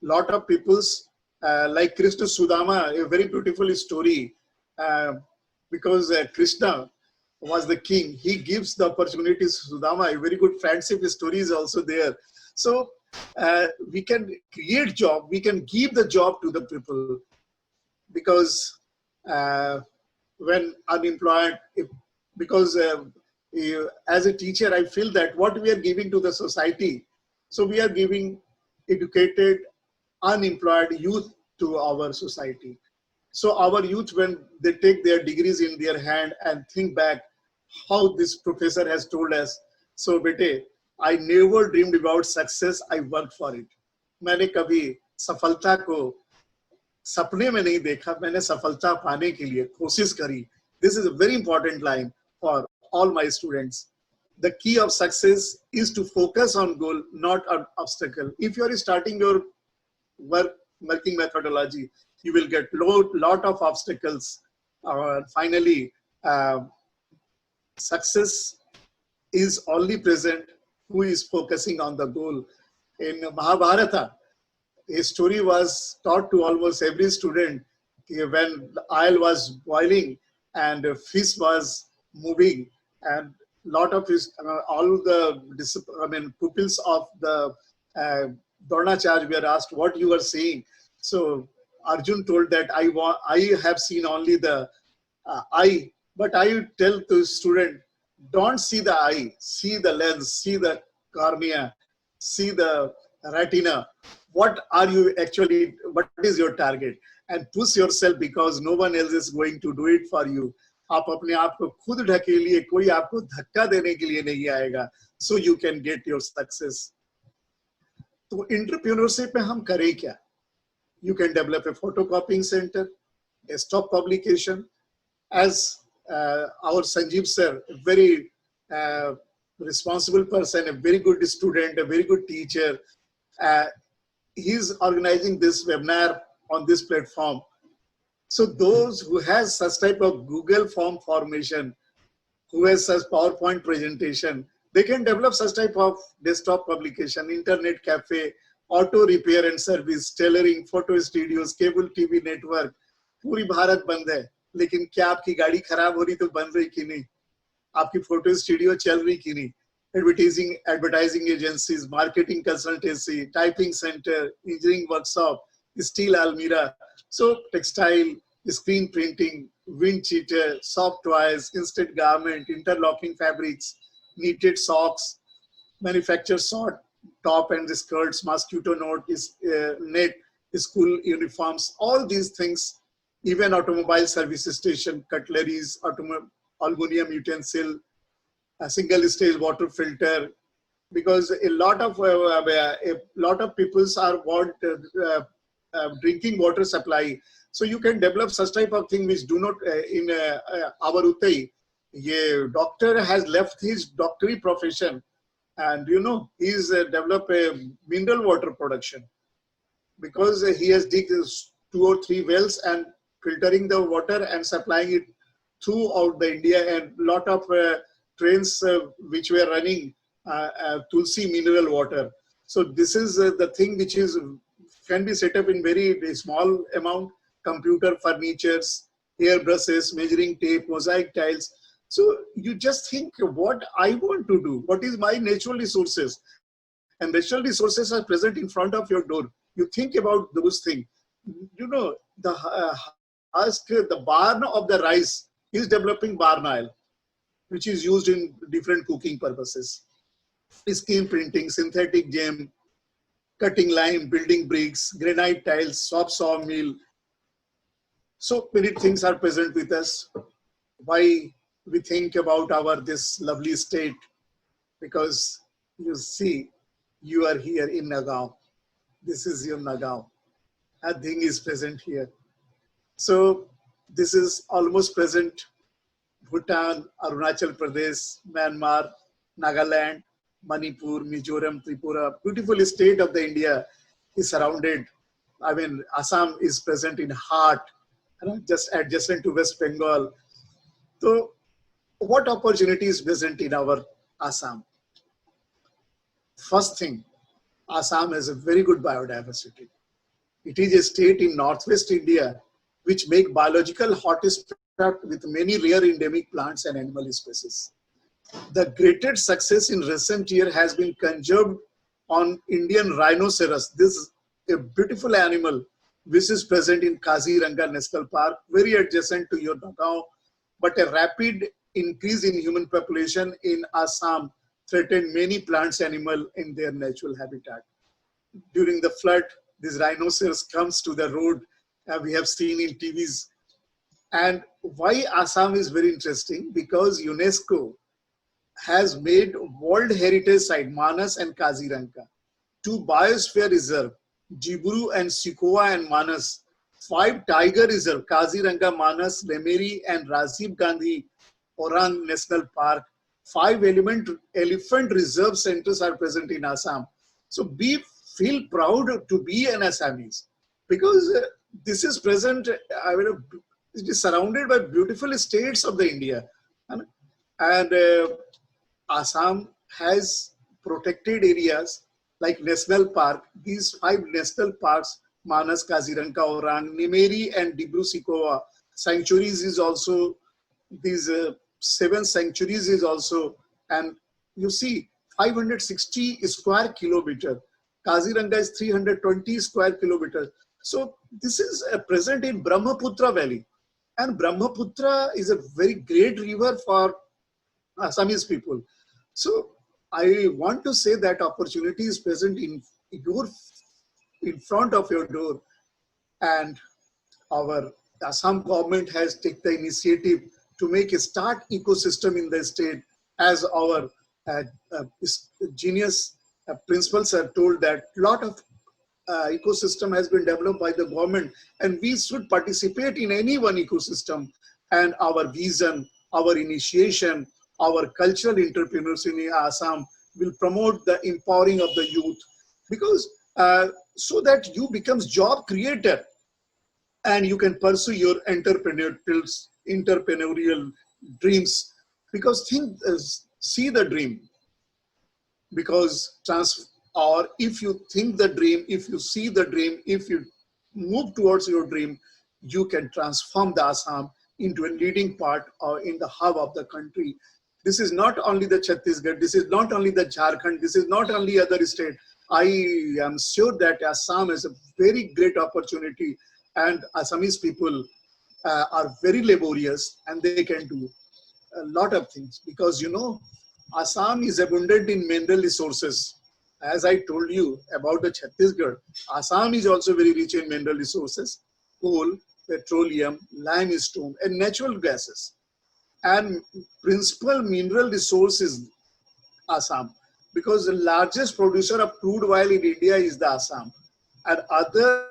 Lot of people's like Krishna Sudama, a very beautiful story, because Krishna was the king. He gives the opportunities to Sudama. A very good friendship story is also there. So we can create job. We can give the job to the people, because when unemployed, because as a teacher, I feel that what we are giving to the society, so we are giving educated, unemployed youth to our society. So our youth, when they take their degrees in their hand and think back how this professor has told us, so bete, I never dreamed about success, I worked for it. मैंने कभी सफलता को सपने में नहीं देखा, मैंने सफलता पाने के लिए कोशिश करी. This is a very important line for all my students. The key of success is to focus on goal, not on obstacle. If you are starting your working methodology, you will get lot of obstacles. Finally, success is only present who is focusing on the goal. In Mahabharata, a story was taught to almost every student when the oil was boiling and fish was moving, and lot of his all the pupils of the Dronacharya were asked what you are seeing. So Arjun told that I have seen only the eye, but I tell to the student, don't see the eye, see the lens, see the cornea, see the retina. What are you actually, what is your target? And push yourself, because no one else is going to do it for you. आप अपने आप को खुद ढकेलिए, कोई आपको धक्का देने के लिए नहीं आएगा. So you can get your success. तो entrepreneurship में हम करें क्या? You can develop a photocopying center, a stock publication. As our Sanjeev sir, a very responsible person, a very good student, a very good teacher, he's organizing this webinar on this platform. So those who has such type of Google form formation, who has such PowerPoint presentation, they can develop such type of desktop publication, internet cafe, auto repair and service, tailoring, photo studios, cable TV network. पूरी भारत बंद है, लेकिन क्या आपकी गाड़ी खराब हो रही तो बन रही कि नहीं? आपकी फोटो स्टूडियो चल रही कि नहीं? Advertising agencies, marketing consultancy, typing center, engineering workshop, steel almirah, so textile, screen printing, wind cheater, soft toys, instant garment, interlocking fabrics, knitted socks, manufacture short top and skirts, mosquito net, school uniforms, all these things, even automobile service station, cutleries, aluminum utensil, a single stage water filter, because a lot of peoples are want drinking water supply. So you can develop such type of thing which do not in our Uttai. A doctor has left his doctory profession, and he's developed a mineral water production, because he has dig 2 or 3 wells and filtering the water and supplying it throughout the India, and lot of trains which were running Tulsi mineral water. So this is the thing which is can be set up in very small amount, computer, furnitures, hairbrushes, measuring tape, mosaic tiles. So you just think what I want to do, what is my natural resources, and natural resources are present in front of your door. You think about those things. The husk, the barn of the rice is developing barn oil, which is used in different cooking purposes. Skin printing, synthetic gem, cutting lime, building bricks, granite tiles, soft sawmill. So many things are present with us. Why we think about our this lovely state, because you see, you are here in Nagaon. This is your Nagaon. A Dhing is present here. So this is almost present Bhutan, Arunachal Pradesh, Myanmar, Nagaland, Manipur, Mizoram, Tripura. Beautiful state of the India is surrounded. I mean, Assam is present in heart, just adjacent to West Bengal. So what opportunities present in our Assam? First thing, Assam has a very good biodiversity. It is a state in northwest India which make biological hotspot with many rare endemic plants and animal species. The greatest success in recent year has been conserved on Indian rhinoceros. This is a beautiful animal which is present in Kaziranga National Park, very adjacent to your Nagaon, but a rapid increase in human population in Assam threatened many plants and animals in their natural habitat. During the flood, this rhinoceros comes to the road. We have seen in TVs. And why Assam is very interesting? Because UNESCO has made World Heritage Site, Manas and Kaziranga, two biosphere reserve, Jiburu and Sikoa and Manas, 5 tiger reserve, Kaziranga, Manas, Lemeri and Rajiv Gandhi Orang National Park, 5 elephant reserve centers are present in Assam. So we feel proud to be an Assamese, because this is present, it is surrounded by beautiful states of the India. And Assam has protected areas like National Park. These 5 national parks, Manas, Kaziranga, Orang, Nimeri and Dibru-Sikowa sanctuaries is also, these 7 sanctuaries is also, and you see 560 square kilometer. Kaziranga is 320 square kilometers. So this is present in Brahmaputra Valley. And Brahmaputra is a very great river for Assamese people. So I want to say that opportunity is present in front of your door, and our Assam government has taken the initiative to make a start ecosystem in the state, as our genius principals have told that lot of ecosystem has been developed by the government, and we should participate in any one ecosystem. And our vision, our initiation, our cultural entrepreneurs in Assam will promote the empowering of the youth, because so that you becomes job creator and you can pursue your entrepreneurial dreams. Because see the dream, because or if you think the dream, if you see the dream, if you move towards your dream, you can transform the Assam into a leading part or in the hub of the country. This is not only the Chhattisgarh, this is not only the Jharkhand, this is not only other state. I am sure that Assam is a very great opportunity, and Assamese people are very laborious and they can do a lot of things, because you know, Assam is abundant in mineral resources. As I told you about the Chhattisgarh, Assam is also very rich in mineral resources, coal, petroleum, limestone, and natural gases. And principal mineral resource is Assam, because the largest producer of crude oil in India is the Assam. And other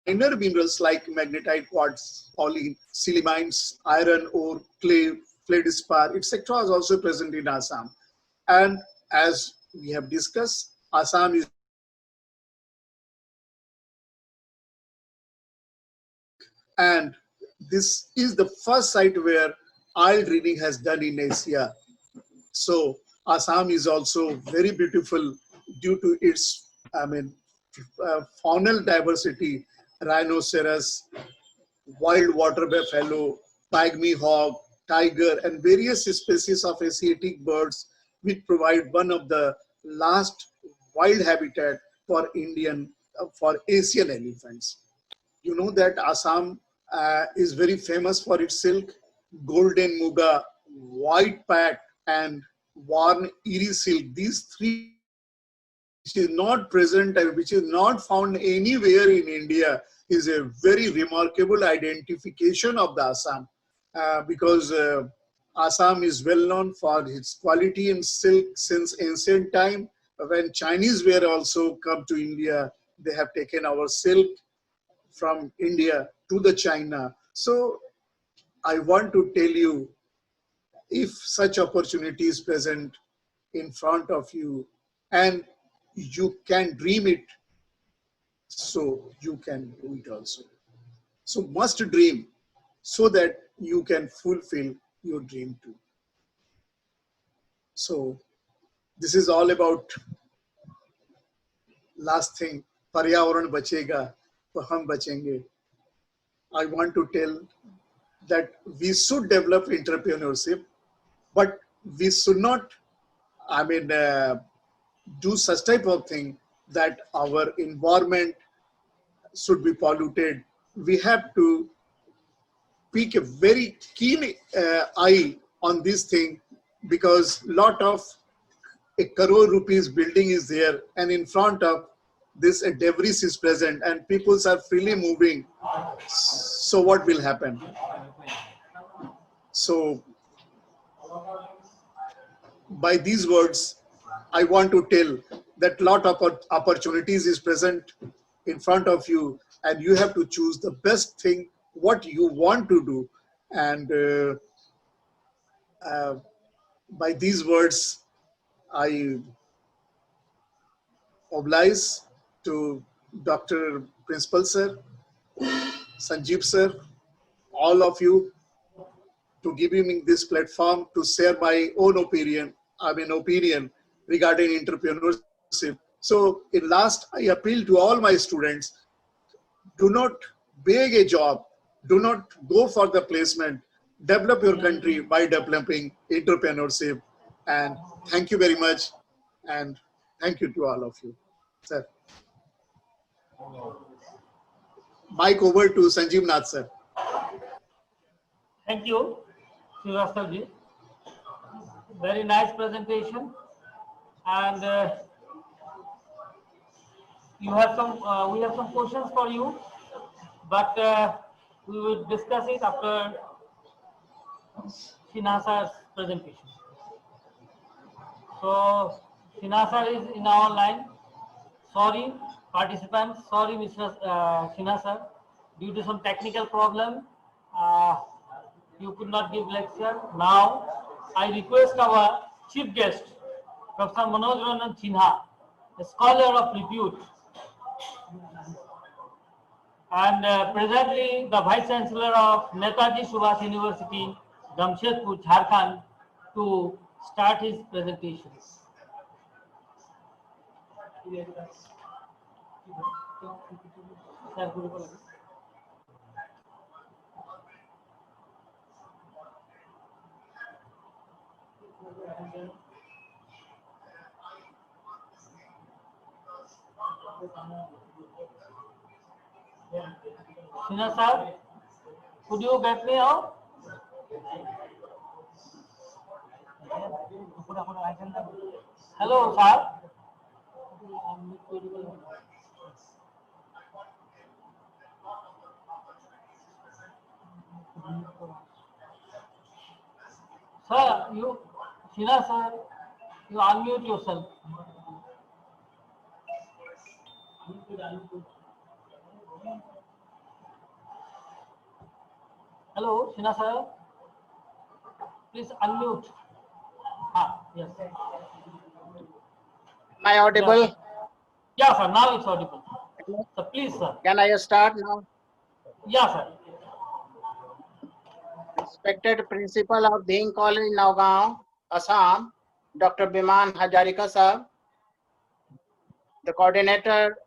minor minerals like magnetite, quartz, pauline, silicimines, iron ore, clay, feldspar, etc. is also present in Assam. And as we have discussed, Assam is and this is the first site where oil drilling has done in Asia. So Assam is also very beautiful due to its, faunal diversity, rhinoceros, wild water buffalo, pygmy hog, tiger, and various species of Asiatic birds, which provide one of the last wild habitat for Asian elephants. You know that Assam is very famous for its silk, golden muga, white pat, and worn eri silk. These 3, which is not present and which is not found anywhere in India, is a very remarkable identification of the Assam. because Assam is well known for its quality in silk since ancient time. When Chinese were also come to India, they have taken our silk from India to the China. So I want to tell you, if such opportunity is present in front of you and you can dream it, so you can do it also. So must dream so that you can fulfill your dream too. So this is all about last thing, पर्यावरण बचेगा तो हम बचेंगे. I want to tell that we should develop entrepreneurship, but we should not, I mean, do such type of thing that our environment should be polluted. We have to pick a very keen eye on this thing, because lot of a crore rupees building is there, and in front of this a debris is present and people are freely moving. So what will happen? So by these words, I want to tell that lot of opportunities is present in front of you, and you have to choose the best thing what you want to do. And by these words, I oblige to Dr. Principal Sir, Sanjeev Sir, all of you, to give me this platform to share my own opinion, opinion regarding entrepreneurship. So in last, I appeal to all my students, do not beg a job, do not go for the placement, develop your country by developing entrepreneurship. And thank you very much. And thank you to all of you. Sir. Mic over to Sanjeev Nath, sir. Thank you, Srivastava ji. Very nice presentation, and you have some. We have some questions for you, but we will discuss it after Shinasa's presentation. So Shinasa is in our line. Sorry, participants. Sorry, Mr. Shinasa. Due to some technical problem, you could not give lecture. Now, I request our chief guest, Professor Manoj Ranjan Sinha, a scholar of repute, and presently the Vice Chancellor of Netaji Subhash University, Jamshedpur, Jharkhand, to start his presentation. Sinha sir, could you get me out? Hello, sir. Sir, Sinha sir, you unmute yourself. Hello, Sinha sir. Please unmute. Yes. Am I audible? Yes, yeah, sir. Now it's audible. So please, sir. Can I start now? Yeah, sir. Respected Principal of Dhing College, Nagaon, Assam, Dr. Biman Hajarika sir, the Coordinator,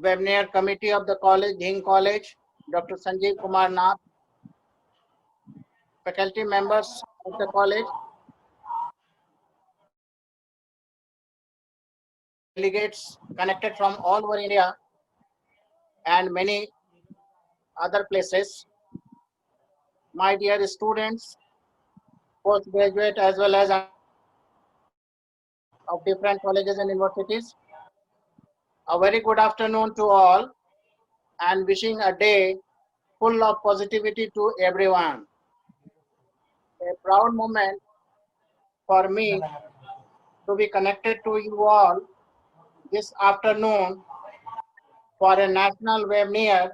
Webinar Committee of the College, Dhing College, Dr. Sanjeev Kumar Nath, faculty members of the college, delegates connected from all over India and many other places, my dear students, postgraduate as well as of different colleges and universities. A very good afternoon to all, and wishing a day full of positivity to everyone. a proud moment for me to be connected to you all this afternoon for a national webinar,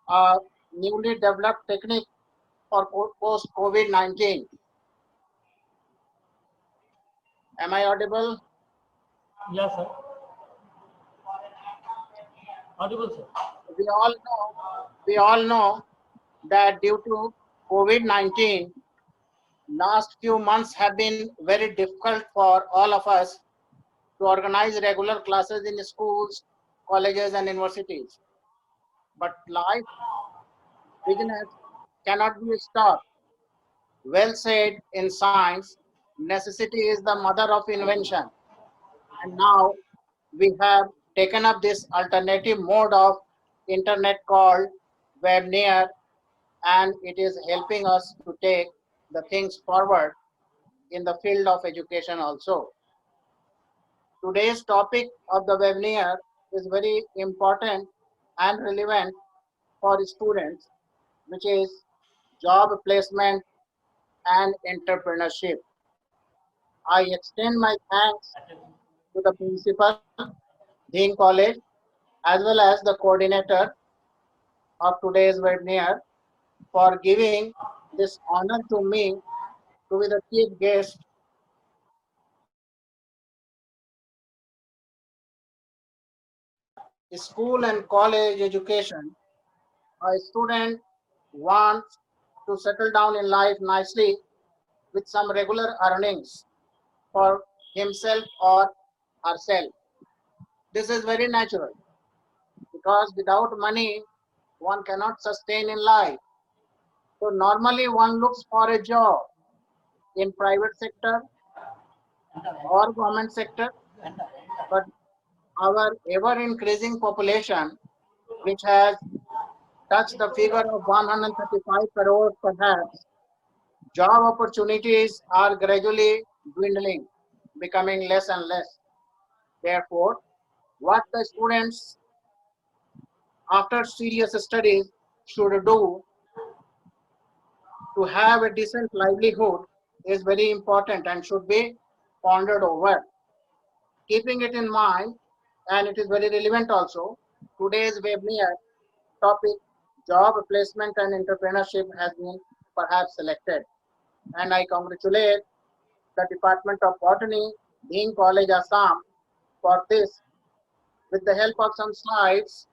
a newly developed technique for post-COVID-19. Am I audible? Yes, sir. Audible, sir. We all know, we all know that due to COVID-19, last few months have been very difficult for all of us to organize regular classes in schools, colleges, and universities. But life, business cannot be stopped. Well said in science, necessity is the mother of invention. And now we have taken up this alternative mode of internet called webinar, and it is helping us to take the things forward in the field of education also. Today's topic of the webinar is very important and relevant for students, which is job placement and entrepreneurship. I extend my thanks to the principal, Dhing College, as well as the coordinator of today's webinar for giving this honor to me to be the chief guest. School and college education, a student wants to settle down in life nicely with some regular earnings for himself or herself. This is very natural because without money, one cannot sustain in life. So normally one looks for a job in private sector or government sector, but our ever increasing population, which has touched the figure of 135 crore perhaps, job opportunities are gradually dwindling, becoming less and less. Therefore, what the students after serious studies should do to have a decent livelihood is very important and should be pondered over. Keeping it in mind, and it is very relevant also, today's webinar topic, job placement and entrepreneurship, has been perhaps selected. And I congratulate the Department of Botany, Dhing College, Assam, for this. With the help of some slides,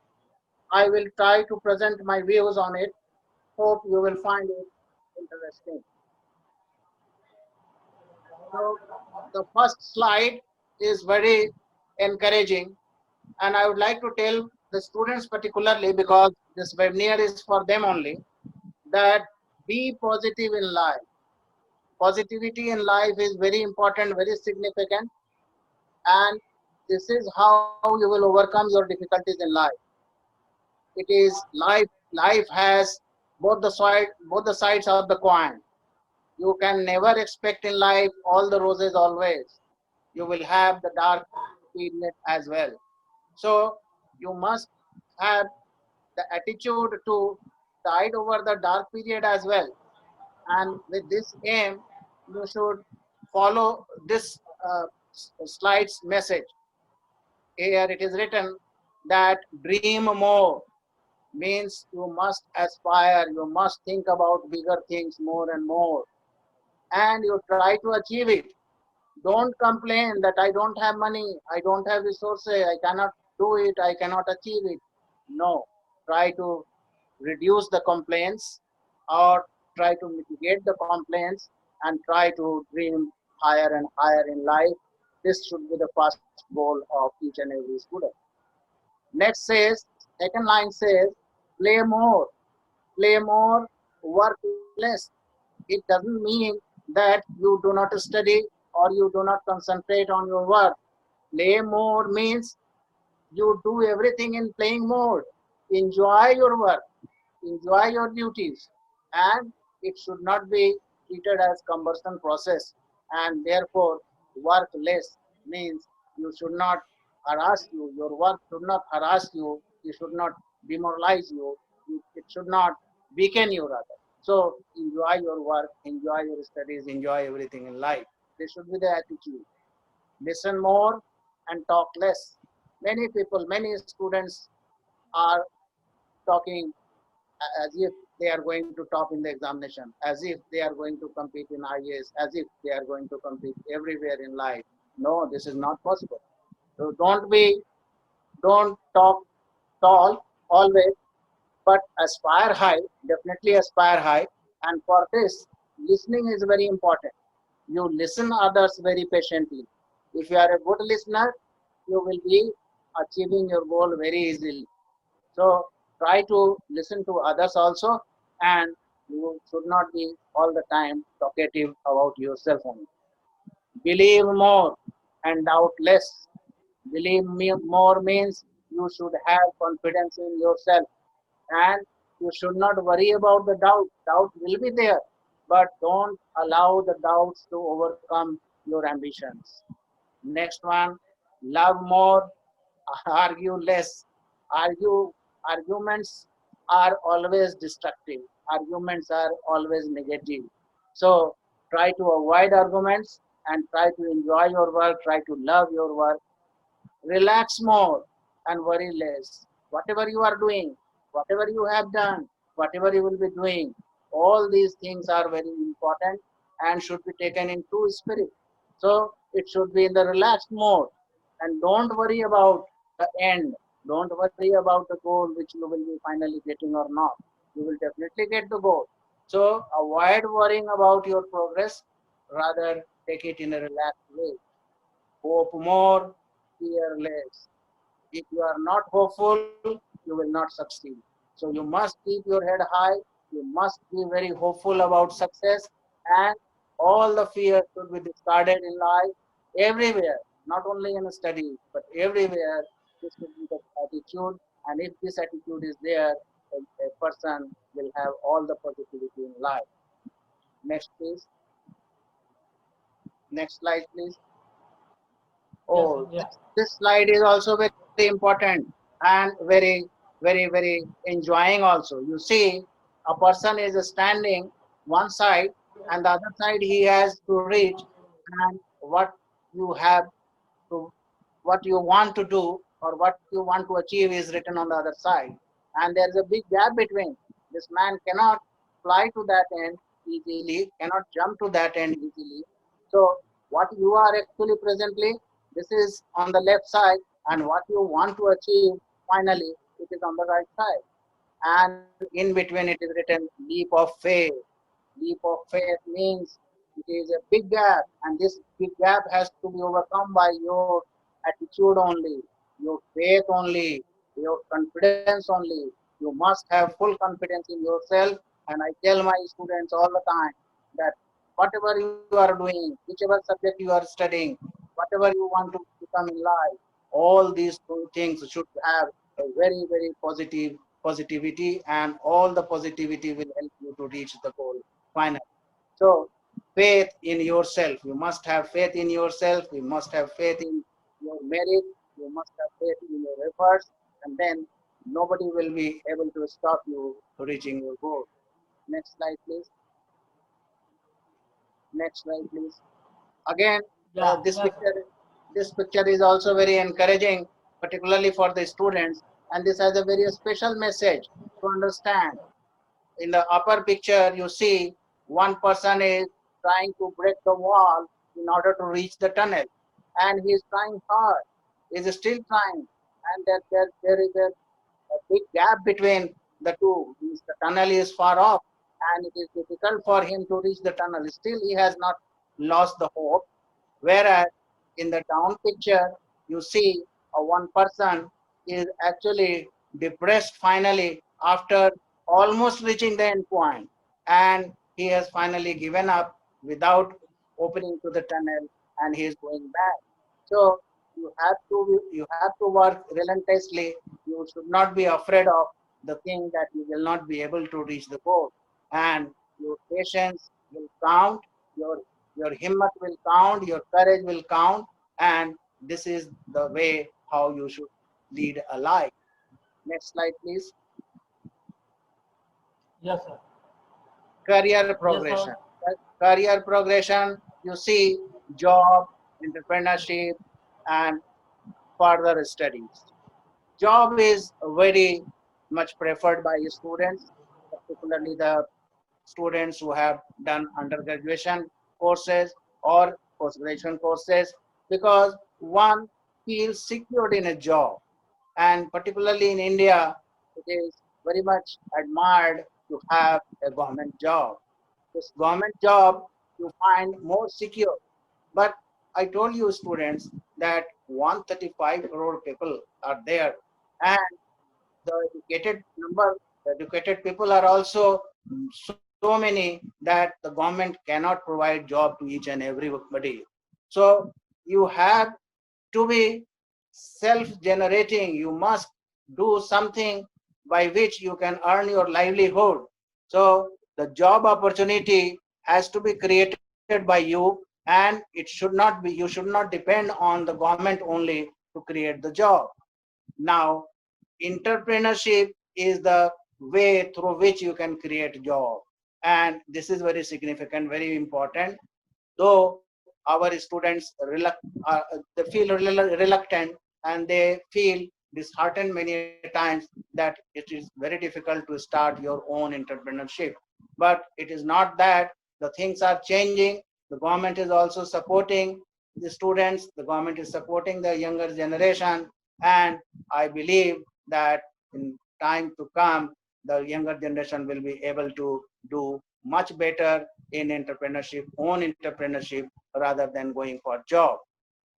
I will try to present my views on it. Hope you will find it interesting. So the first slide is very encouraging, and I would like to tell the students particularly, because this webinar is for them only, that be positive in life. Positivity in life is very important, very significant, and this is how you will overcome your difficulties in life. It is life. Life has both the sides of the coin. You can never expect in life all the roses always. You will have the dark period as well. So you must have the attitude to tide over the dark period as well. And with this aim, you should follow this slide's message. Here it is written that dream more means you must aspire, you must think about bigger things more and more, and you try to achieve it. Don't complain that I don't have money, I don't have resources, I cannot do it, I cannot achieve it. No, try to reduce the complaints or try to mitigate the complaints and try to dream higher and higher in life. This should be the first goal of each and every student. Next says, second line says, play more, work less. It doesn't mean that you do not study or you do not concentrate on your work. Play more means you do everything in playing mode. Enjoy your work, enjoy your duties, and it should not be treated as cumbersome process. And therefore, work less means you should not harass you. Your work should not harass you. It should not demoralize you. It should not weaken you rather. So enjoy your work, enjoy your studies, enjoy everything in life. This should be the attitude. Listen more and talk less. Many people, many students are talking as if they are going to top in the examination, as if they are going to compete in IAS, as if they are going to compete everywhere in life. No, this is not possible. So don't talk tall always, but aspire high, definitely aspire high. And for this, listening is very important. You listen others very patiently. If you are a good listener, you will be achieving your goal very easily. So try to listen to others also, and you should not be all the time talkative about yourself only. Believe more and doubt less. Believe me more means you should have confidence in yourself, and you should not worry about the doubt. Doubt will be there, but don't allow the doubts to overcome your ambitions. Next one, love more, argue less. Argue Arguments are always destructive. Arguments are always negative. So try to avoid arguments and try to enjoy your work, try to love your work. Relax more and worry less. Whatever you are doing, whatever you have done, whatever you will be doing, all these things are very important and should be taken in true spirit. So it should be in the relaxed mode, and don't worry about the end. Don't worry about the goal which you will be finally getting or not. You will definitely get the goal. So avoid worrying about your progress, rather take it in a relaxed way. Hope more, fear less. If you are not hopeful, you will not succeed. So you must keep your head high. You must be very hopeful about success, and all the fear should be discarded in life everywhere, not only in studies, but everywhere. This should be the attitude. And if this attitude is there, a person will have all the positivity in life. Next, please. Next slide, please. Yes, sir. Oh, Yeah. this slide is also very important and very enjoying also. You see, a person is standing one side and the other side he has to reach, and you have to, what you want to do or what you want to achieve is written on the other side. And there is a big gap between. This man cannot fly to that end easily, cannot jump to that end easily. So what you are actually presently, this is on the left side, and what you want to achieve finally, it is on the right side. And in between it is written leap of faith. Leap of faith means it is a big gap, and this big gap has to be overcome by your attitude only, your faith only, your confidence only. You must have full confidence in yourself. And I tell my students all the time that whatever you are doing, whichever subject you are studying, whatever you want to become in life, all these two things should have a very positivity, and all the positivity will help you to reach the goal finally. So faith in yourself, you must have faith in yourself, you must have faith in your merit, you must have faith in your efforts, and then nobody will be able to stop you to reaching your goal. Next slide, please. Next slide, please. Again, Yeah. this Yes, sir. picture is also very encouraging, particularly for the students, and this has a very special message to understand. In the upper picture, you see one person is trying to break the wall in order to reach the tunnel, and he is trying hard. He is still trying, and there is a big gap between the two. Means the tunnel is far off, and it is difficult for him to reach the tunnel. Still, he has not lost the hope. Whereas in the down picture, you see one person is actually depressed finally after almost reaching the end point, and he has finally given up without opening to the tunnel, and he is going back. So you have to work relentlessly. You should not be afraid of the thing that you will not be able to reach the goal, and your patience will count, your your himmat will count, your courage will count, and this is the way how you should lead a life. Next slide, please. Yes, sir. career Yes, progression. sir. Career progression, you see, job, entrepreneurship, and further studies. Job is very much preferred by students, particularly the students who have done undergraduation courses or post-graduation courses, because one feels secured in a job, and particularly in India, it is very much admired to have a government job. This government job you find more secure. But I told you, students, that 135 crore people are there, and the educated number, the educated people are also so many that the government cannot provide job to each and everybody. So you have to be self-generating. You must do something by which you can earn your livelihood. So the job opportunity has to be created by you, and it should not be, you should not depend on the government only to create the job. Now, entrepreneurship is the way through which you can create job, and this is very significant, very important. Though our students they feel reluctant, and they feel disheartened many times that it is very difficult to start your own entrepreneurship. But it is not that. The things are changing. The government is also supporting the students. The government is supporting the younger generation, and I believe that in time to come, the younger generation will be able to do much better in entrepreneurship, own entrepreneurship, rather than going for job.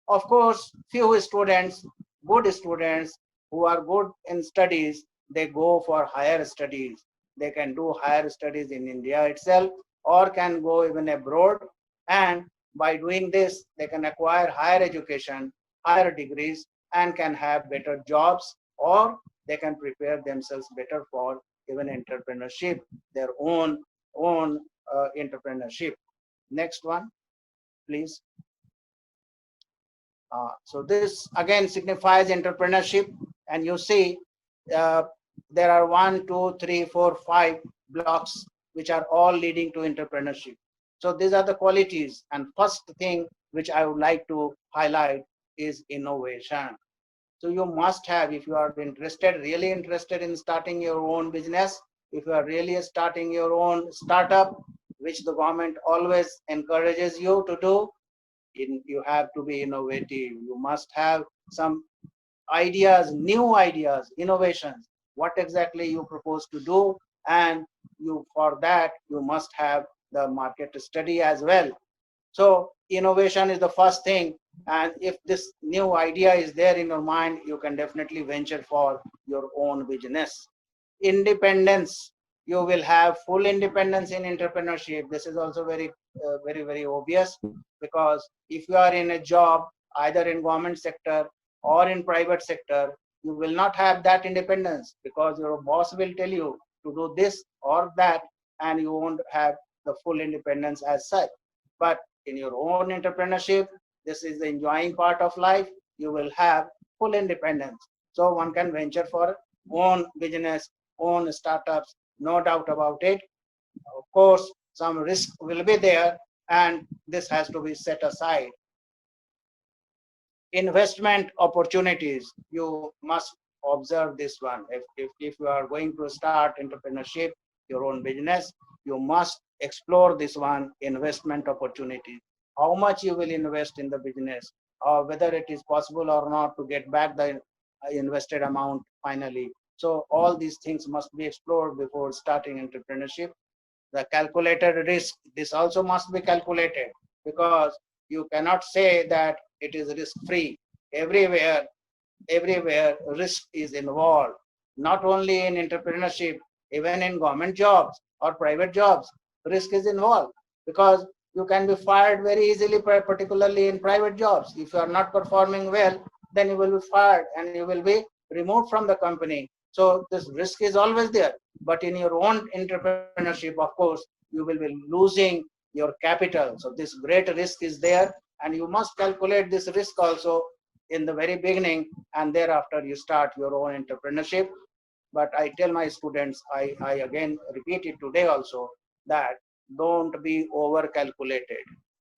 Of course, few students, good students who are good in studies, they go for higher studies. They can do higher studies in India itself, or can go even abroad. And by doing this, they can acquire higher education, higher degrees, and can have better jobs, or they can prepare themselves better for even entrepreneurship, their own entrepreneurship. Next one, please. So this again signifies entrepreneurship, and you see uh, there are 1, 2, 3, 4, 5 blocks which are all leading to entrepreneurship. So these are the qualities, and first thing which I would like to highlight is innovation. So you must have, if you are interested, really interested in starting your own business, if you are really starting your own startup, which the government always encourages you to do, you have to be innovative. You must have some ideas, new ideas, innovations, what exactly you propose to do, and you, for that you must have the market study as well. So innovation is the first thing, and if this new idea is there in your mind, you can definitely venture for your own business. Independence, you will have full independence in entrepreneurship. This is also very obvious, because if you are in a job either in government sector or in private sector, you will not have that independence, because your boss will tell you to do this or that, and you won't have the full independence as such. But in your own entrepreneurship, this is the enjoying part of life, you will have full independence. So one can venture for own business, own startups, no doubt about it. Of course, some risk will be there, and this has to be set aside. Investment opportunities, you must observe this one. If you are going to start entrepreneurship, your own business, you must explore this one, investment opportunities. How much you will invest in the business, or whether it is possible or not to get back the invested amount finally. So all these things must be explored before starting entrepreneurship. The calculated risk, this also must be calculated, because you cannot say that it is risk free. Everywhere risk is involved, not only in entrepreneurship, even in government jobs or private jobs, risk is involved, because you can be fired very easily, particularly in private jobs. If you are not performing well, then you will be fired and you will be removed from the company. So this risk is always there. But in your own entrepreneurship, of course, you will be losing your capital. So this great risk is there, and you must calculate this risk also in the very beginning, and thereafter you start your own entrepreneurship. But I tell my students, I again repeat it today also, that don't be over calculated.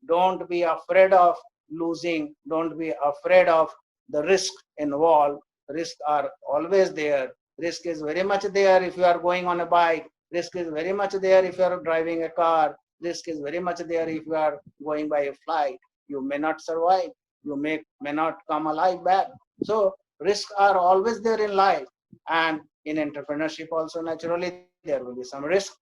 Don't be afraid of losing. Don't be afraid of the risk involved. Risks are always there. Risk is very much there if you are going on a bike. Risk is very much there if you are driving a car. Risk is very much there if you are going by a flight. You may not survive. You may not come alive back. So risks are always there in life. And in entrepreneurship also, naturally, there will be some risk.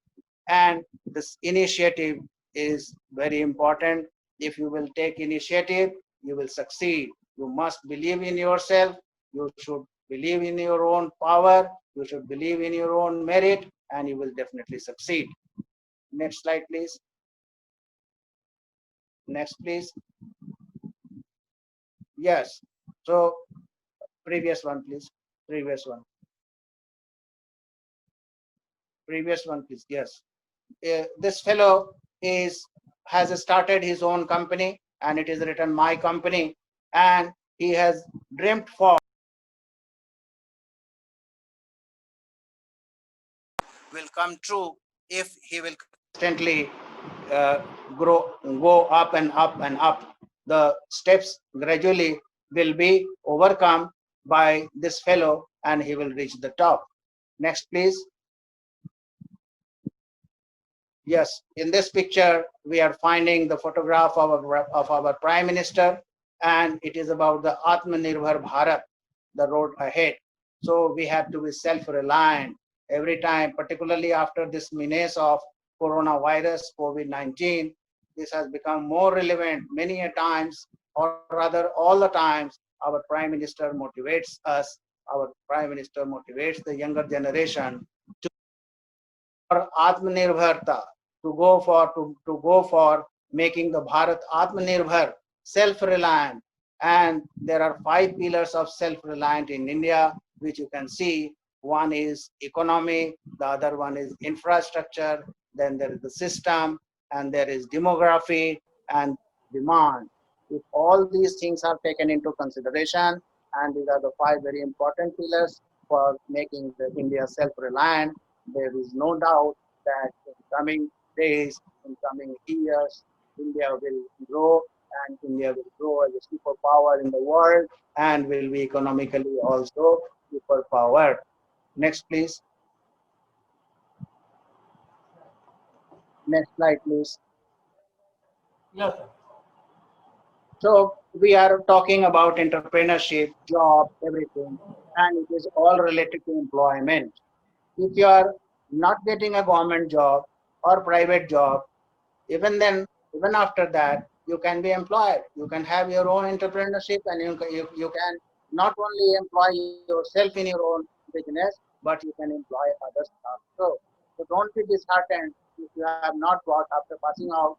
And this initiative is very important. If you will take initiative, you will succeed. You must believe in yourself. You should believe in your own power. You should believe in your own merit, and you will definitely succeed. Next slide, please. Next, please. Yes. So previous one, please. Previous one. Previous one, please. Yes. This fellow has started his own company, and it is written my company, and he has dreamt for will come true if he will constantly uh, go up and up and up. The steps gradually will be overcome by this fellow, and he will reach the top. Next, please. Yes, in this picture, we are finding the photograph of our Prime Minister, and it is about the Atmanirbhar Bharat, the road ahead. So we have to be self-reliant every time, particularly after this menace of coronavirus, COVID-19. This has become more relevant many a times, or rather all the times. Our Prime Minister motivates us. Our Prime Minister motivates the younger generation for Atmanirbharta, to go for making the Bharat Atmanirbhar, self-reliant. And there are 5 pillars of self-reliant in India, which you can see. One is economy, the other one is infrastructure, then there is the system, and there is demography and demand. If all these things are taken into consideration, and these are the 5 very important pillars for making the India self-reliant, there is no doubt that in coming days, in coming years, India will grow, and India will grow as a superpower in the world, and will be economically also superpower. Next, please. Next slide, please. Yes, sir. So we are talking about entrepreneurship, job, everything, and it is all related to employment. If you are not getting a government job or private job, even then, even after that, you can be employed. You can have your own entrepreneurship, and you can not only employ yourself in your own business, but you can employ others also. So don't be disheartened if you have not got, after passing out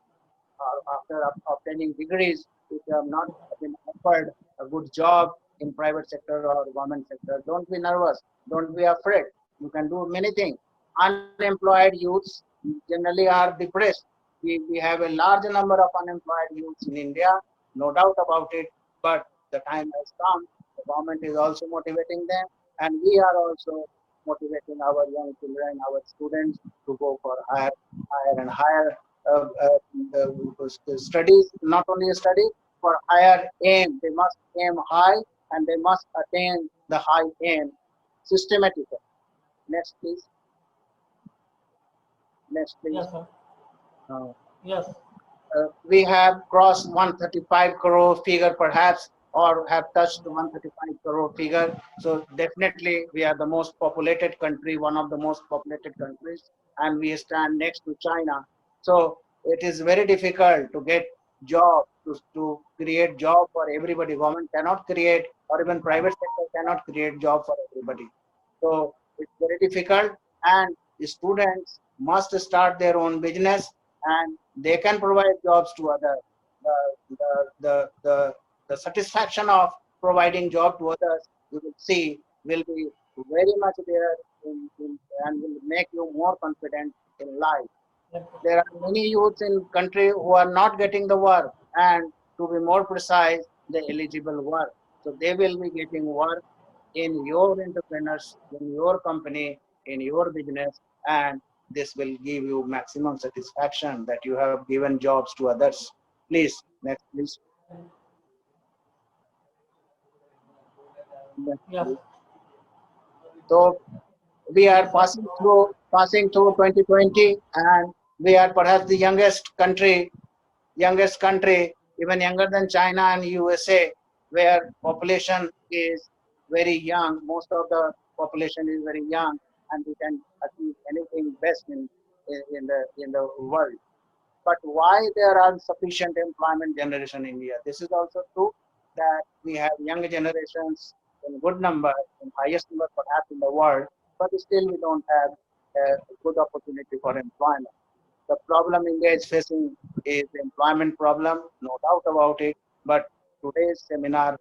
or after obtaining degrees, if you have not been offered a good job in private sector or government sector. Don't be nervous. Don't be afraid. You can do many things. Unemployed youths generally are depressed. We have a large number of unemployed youths in India, no doubt about it. But the time has come. The government is also motivating them, and we are also motivating our young children, our students to go for higher and higher studies. Not only study, for higher aim. They must aim high, and they must attain the high aim systematically. Next, please. Next, please. Yes, sir. Uh, Yes. we have crossed 135 crore figure perhaps, or have touched 135 crore figure. So definitely we are the most populated country, one of the most populated countries, and we stand next to China. So it is very difficult to get job, to create job for everybody. Government cannot create, or even private sector cannot create job for everybody. So it's very difficult, and the students must start their own business, and they can provide jobs to others. The satisfaction of providing job to others, you will see, will be very much there and will make you more confident in life. Yes, There are many youths in country who are not getting the work, and to be more precise, the eligible work. So they will be getting work in your entrepreneurs, in your company, in your business, and this will give you maximum satisfaction that you have given jobs to others. Please, next, please. Next, Yes. please. So we are Yes, sir. passing through 2020, and we are perhaps the youngest country, even younger than China and USA, where population is very young. Most of the population is very young, and we can achieve anything best in the world. But why there are sufficient employment generation in India? This is also true that we have young generations in good number, in highest number perhaps in the world, but still we don't have a good opportunity for employment. The problem India is facing is the employment problem, no doubt about it. But today's webinar,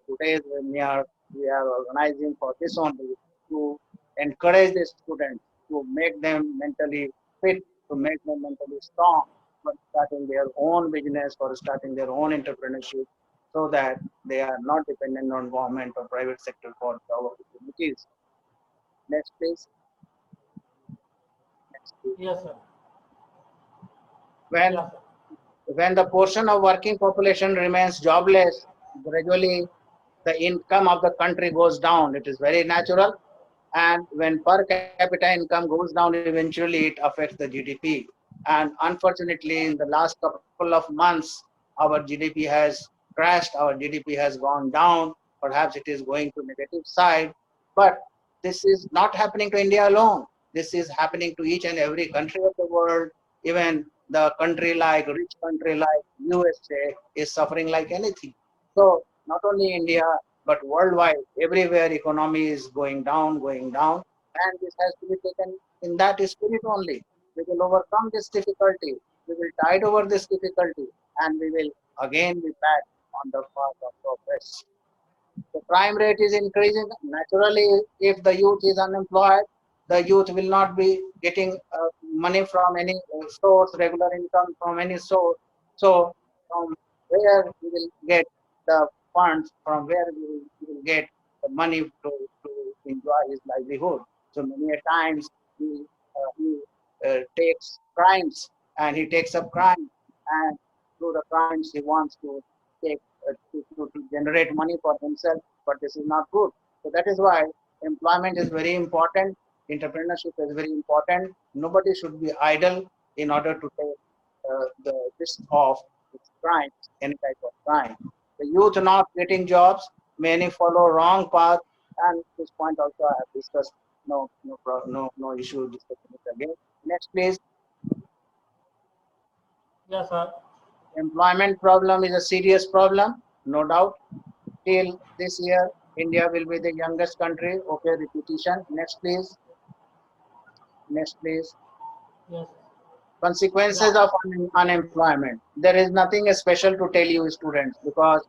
we are organizing for this only, to encourage the students, to make them mentally fit, to make them mentally strong for starting their own business, for starting their own entrepreneurship, so that they are not dependent on government or private sector for job opportunities. Next, please. Next, please. Yes, sir. When Yes, sir. when the portion of working population remains jobless, gradually the income of the country goes down. It is very natural. And when per capita income goes down, eventually it affects the GDP. And unfortunately, in the last couple of months, our GDP has crashed, our GDP has gone down. Perhaps it is going to negative side. But this is not happening to India alone. This is happening to each and every country of the world. Even the rich country like USA is suffering like anything. So not only India, but worldwide, everywhere economy is going down, and this has to be taken in that spirit only. We will overcome this difficulty, we will tide over this difficulty, and we will again be back on the path of progress. The crime rate is increasing. Naturally, if the youth is unemployed, the youth will not be getting money from any source, regular income from any source. So, from where we will get the funds, from where we will get the money to enjoy his livelihood. So many a times he takes crimes, and he takes up crime, and through the crimes he wants to take to generate money for himself, but this is not good. So that is why employment is very important, entrepreneurship is very important. Nobody should be idle in order to take the risk of crime, any type of crime. The youth not getting jobs, many follow wrong path, and this point also I have discussed. No issue discussing it again. Next, please. Yes, sir. Employment problem is a serious problem, no doubt. Till this year, India will be the youngest country. Okay, repetition. Next, please. Next, please. Yes. Consequences Yeah. of unemployment. There is nothing special to tell you, students, because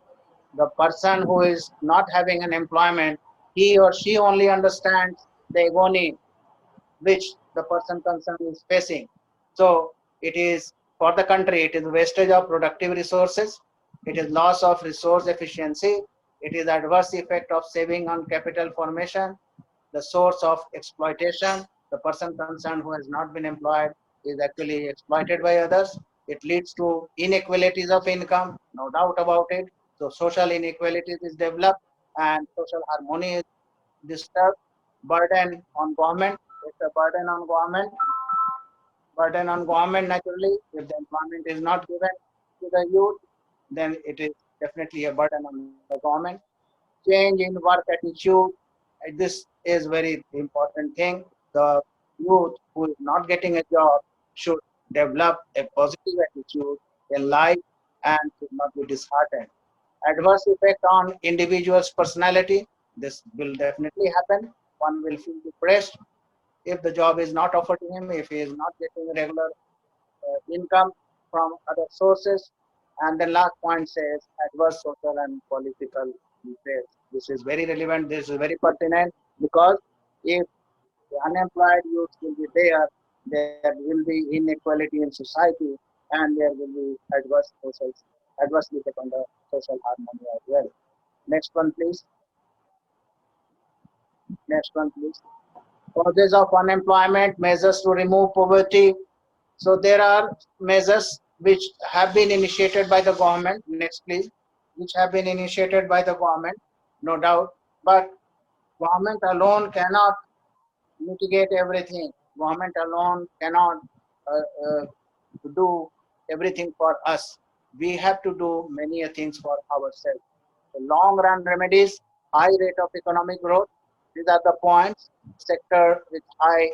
the person who is not having an employment, he or she only understands the agony which the person concerned is facing. So it is for the country, it is wastage of productive resources, it is loss of resource efficiency, it is adverse effect of saving on capital formation, the source of exploitation. The person concerned who has not been employed is actually exploited by others. It leads to inequalities of income, no doubt about it. So social inequalities is developed, and social harmony is disturbed. Burden on government. It's a burden on government naturally. If the employment is not given to the youth, then it is definitely a burden on the government. Change in work attitude. This is very important thing. The youth who is not getting a job should develop a positive attitude in life and should not be disheartened. Adverse effect on individual's personality. This will definitely happen. One will feel depressed if the job is not offered to him, if he is not getting a regular income from other sources. And the last point says adverse social and political effects. This is very relevant, this is very pertinent, because if the unemployed youth will be there will be inequality in society, and there will be adverse effect on the social harmony as well. Next one, please. Next one, please. causes of unemployment, measures to remove poverty. So there are measures which have been initiated by the government. Next, please. Which have been initiated by the government, no doubt. But government alone cannot mitigate everything. Government alone cannot do everything for us. We have to do many things for ourselves. The long run remedies, high rate of economic growth. These are the points. Sector with high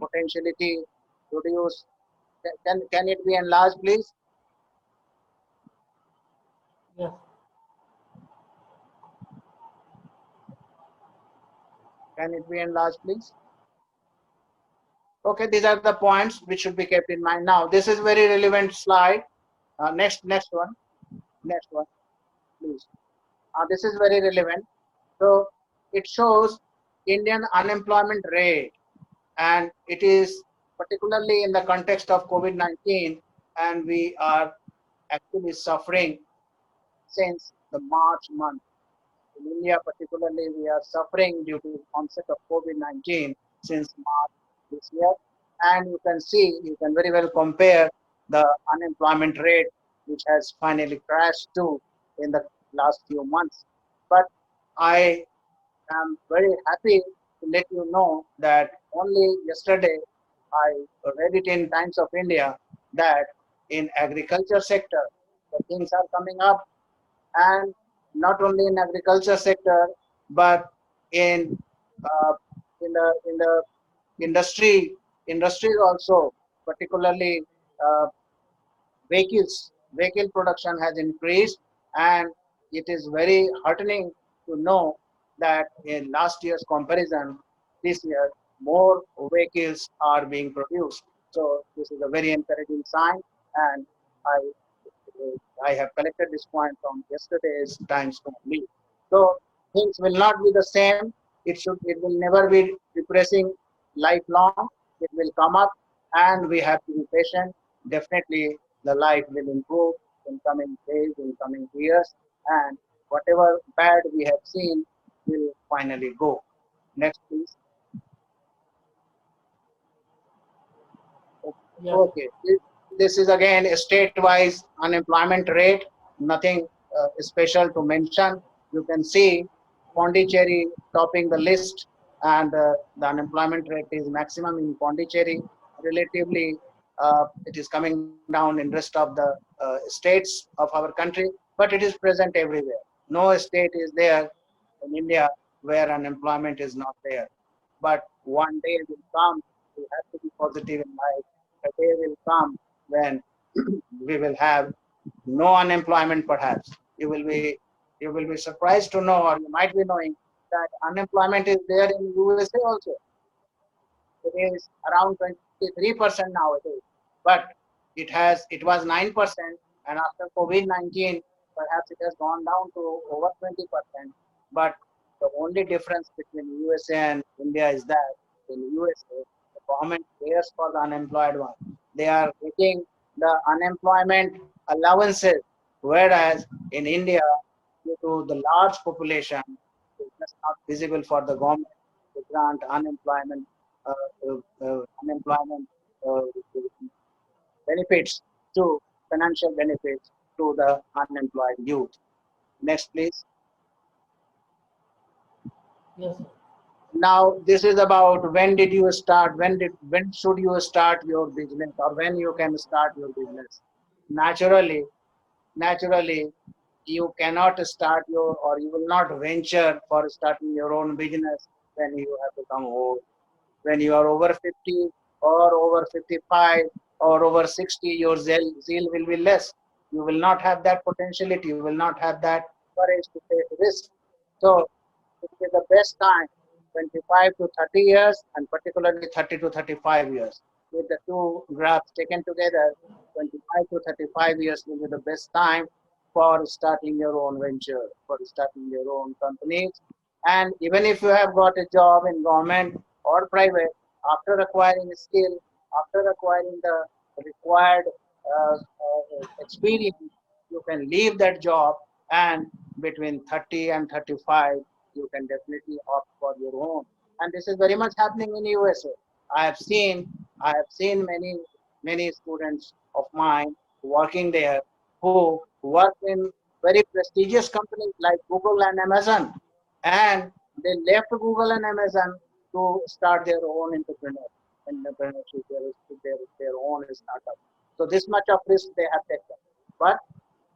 potentiality produce. Can it be enlarged, please? Yes. Can it be enlarged, please? Okay, these are the points which should be kept in mind. Now, this is very relevant slide. Next one, please. This is very relevant. So it shows Indian unemployment rate, and it is particularly in the context of COVID-19, and we are actually suffering since the March month. In India, particularly, we are suffering due to onset of COVID-19 since March this year. And you can see, you can very well compare the unemployment rate, which has finally crashed too in the last few months. But I am very happy to let you know that only yesterday I read it in Times of India that in agriculture sector, the things are coming up, and not only in agriculture sector but in uh, in the industries also, particularly uh, vehicle production has increased, and it is very heartening to know that in last year's comparison, this year more vehicles are being produced. So this is a very encouraging sign, and I I have collected this point from yesterday's Times only. So things will not be the same. It will never be depressing lifelong. It will come up, and we have to be patient. Definitely, the life will improve in coming days, in coming years, and whatever bad we have seen will finally go. Next, please. Yes. Okay, this is again a state-wise unemployment rate, nothing special to mention. You can see Pondicherry topping the list, and the unemployment rate is maximum in Pondicherry. Relatively, it is coming down in rest of the states of our country, but it is present everywhere. No state is there in India where unemployment is not there. But one day will come, we have to be positive in life. A day will come when we will have no unemployment perhaps. You will be surprised to know, or you might be knowing, that unemployment is there in USA also. It is around 23% nowadays, but it was 9%, and after COVID-19, perhaps it has gone down to over 20%. But the only difference between USA and India is that in USA, the government cares for the unemployed one. They are getting the unemployment allowances, whereas in India, due to the large population, it's just not feasible for the government to grant unemployment uh, benefits to financial benefits to the unemployed youth. Next, please. Yes, sir. Now, this is about when did you start? When should you start your business, or when you can start your business? Naturally, naturally, you cannot start your, or you will not venture for starting your own business when you have become old. When you are over 50 or over 55 or over 60, your zeal will be less. You will not have that potentiality. You will not have that courage to take risk. So it is the best time, 25 to 30 years, and particularly 30 to 35 years. With the two graphs taken together, 25 to 35 years will be the best time for starting your own venture, for starting your own companies. And even if you have got a job in government or private, after acquiring skill, after acquiring the required experience, you can leave that job, and between 30 and 35, you can definitely opt for your own. and this is very much happening in USA. I have seen many students of mine working there who work in very prestigious companies like Google and Amazon, and they left Google and Amazon to start their own entrepreneurship, their own startup. So this much of risk they have taken, but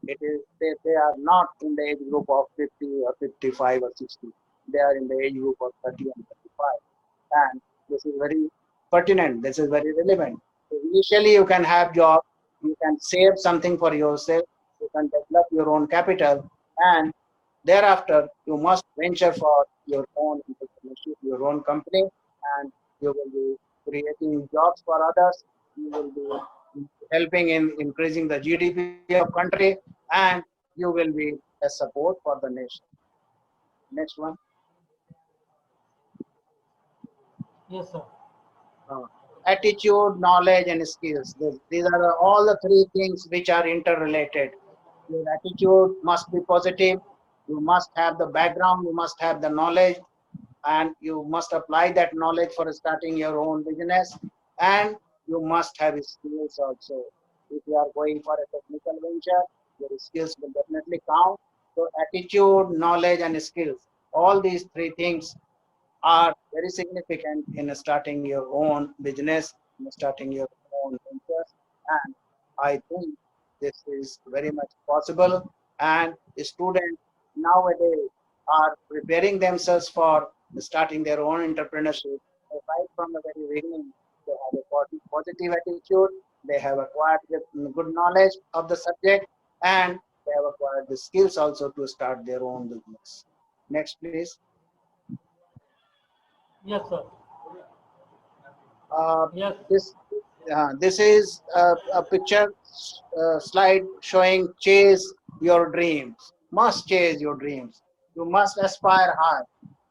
they are not in the age group of 50 or 55 or 60. They are in the age group of 30 and 35. And this is very pertinent. This is very relevant. So initially, you can have job, you can save something for yourself, you can develop your own capital, and thereafter you must venture for your own entrepreneurship, your own company, and you will be creating jobs for others. You will be helping in increasing the GDP of country, and you will be a support for the nation. Next one. Yes, sir. Uh, Attitude, knowledge, and skills. These are all the three things which are interrelated. Your attitude must be positive. You must have the background. You must have the knowledge, and you must apply that knowledge for starting your own business. And you must have skills also. If you are going for a technical venture, your skills will definitely count. So attitude, knowledge, and skills. All these three things are very significant in starting your own business, in starting your own ventures. And I think this is very much possible. And students nowadays are preparing themselves for starting their own entrepreneurship. So right from the very beginning, they have a positive attitude, they have acquired good knowledge of the subject, and they have acquired the skills also to start their own business. Next, please. Yes, sir. Uh, Yes. this is a picture slide showing chase your dreams. Must chase your dreams. You must aspire high,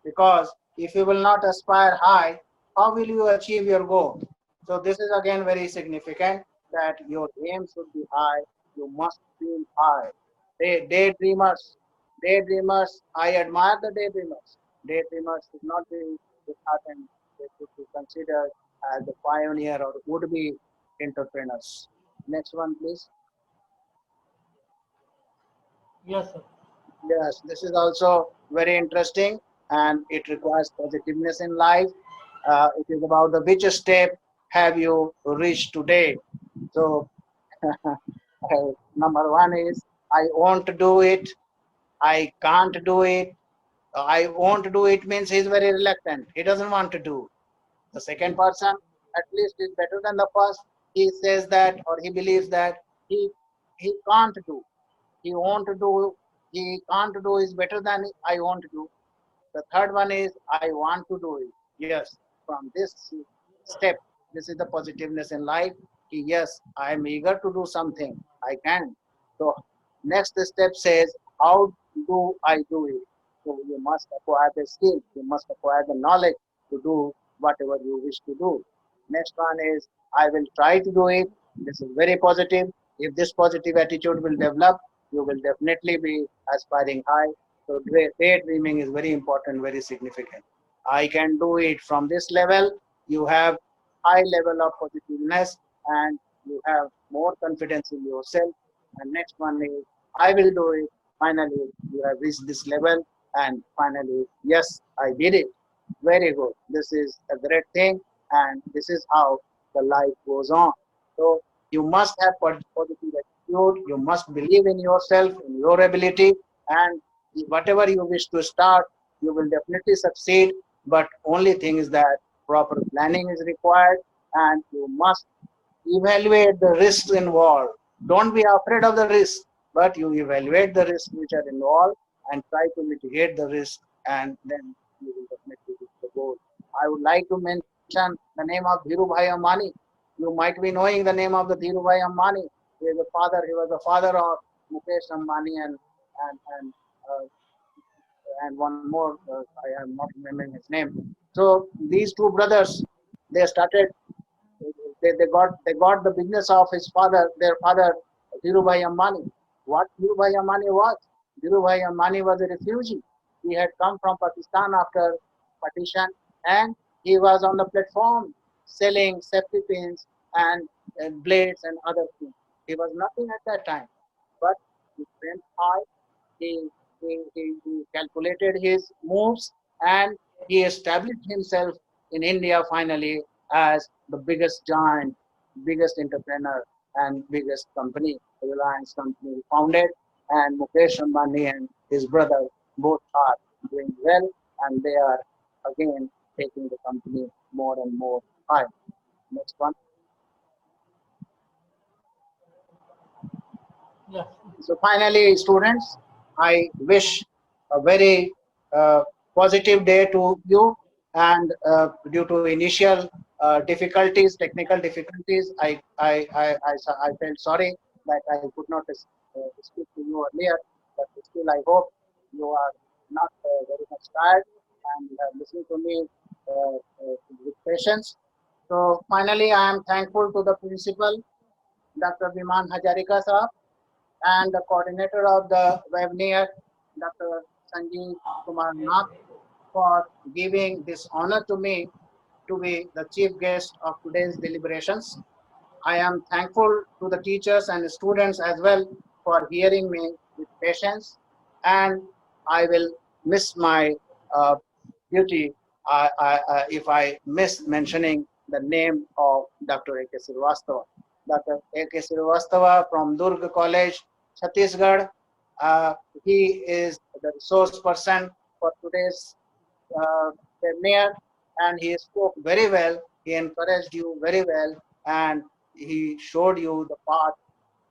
because if you will not aspire high, how will you achieve your goal? So this is again very significant, that your aim should be high. You must feel high. Daydreamers. I admire the daydreamers. Daydreamers should not be disheartened. They should be considered as the pioneer or would-be entrepreneurs. Next one, please. Yes, sir. Yes, this is also very interesting, and it requires positiveness in life. It is about the which step have you reached today. So, number one is I want to do it. I can't do it. I won't do it means he's very reluctant. He doesn't want to do. The second person at least is better than the first. He says that, or he believes that he he can't do. He won't do. He can't do is better than I want to do. The third one is I want to do it. Yes, from this step, this is the positiveness in life. Yes, I am eager to do something. I can. So next step says, how do I do it? So you must acquire the skill. You must acquire the knowledge to do whatever you wish to do. Next one is I will try to do it. This is very positive. If this positive attitude will develop, you will definitely be aspiring high. So daydreaming is very important, very significant. I can do it from this level. You have high level of positiveness, and you have more confidence in yourself. And next one is I will do it. Finally, you have reached this level, and finally, yes, I did it. Very good. This is a great thing, and this is how the life goes on. So you must have positive attitude. You must believe in yourself, in your ability, and whatever you wish to start, you will definitely succeed. But only thing is that proper planning is required, and you must evaluate the risks involved. Don't be afraid of the risk, but you evaluate the risks which are involved and try to mitigate the risk, and then you will definitely reach the goal. I would like to mention the name of Dhirubhai Ambani. You might be knowing the name of the Dhirubhai Ambani. He is the father. He was the father of Mukesh Ambani and uh, and one more. I am not remembering his name. So these two brothers, they started. They got the business of his father, their father, Dhirubhai Ambani. What Dhirubhai Ambani was? Dhirubhai Ambani was a refugee. He had come from Pakistan after partition, and he was on the platform selling safety pins and blades and other things. He was nothing at that time, but he went high. He calculated his moves, and he established himself in India finally as the biggest giant, biggest entrepreneur, and biggest company, Reliance company founded. And Mukesh Ambani and his brother both are doing well, and they are again taking the company more and more high. Next one. Yes. So finally, students, I wish a very positive day to you. And due to initial difficulties, technical difficulties, I felt sorry that I could not speak to you earlier. But still, I hope you are not very much tired and listen to me with patience. So finally, I am thankful to the principal, Dr. Viman Hajarika sir, and the coordinator of the webinar, Dr. Sanjeev Kumar Nath, for giving this honor to me to be the chief guest of today's deliberations. I am thankful to the teachers and students as well for hearing me with patience, and I will miss my uh, duty if I miss mentioning the name of Dr. A.K. Srivastava. Dr. A.K. Srivastava from Durg College, Chhattisgarh. Uh, he is the resource person for today's webinar, and he spoke very well. He encouraged you very well, and he showed you the path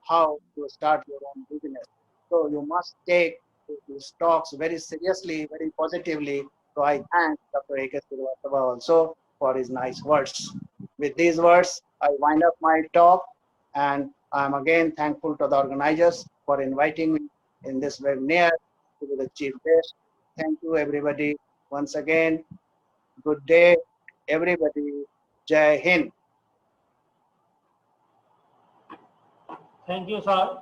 how to start your own business. So you must take his talks very seriously, very positively. So I thank Dr. A.K. Srivastava also for his nice words. With these words, I wind up my talk, and I'm again thankful to the organizers for inviting me in this webinar to be the chief guest. Thank you, everybody. Once again, good day, everybody. Jai Hind. Thank you, sir.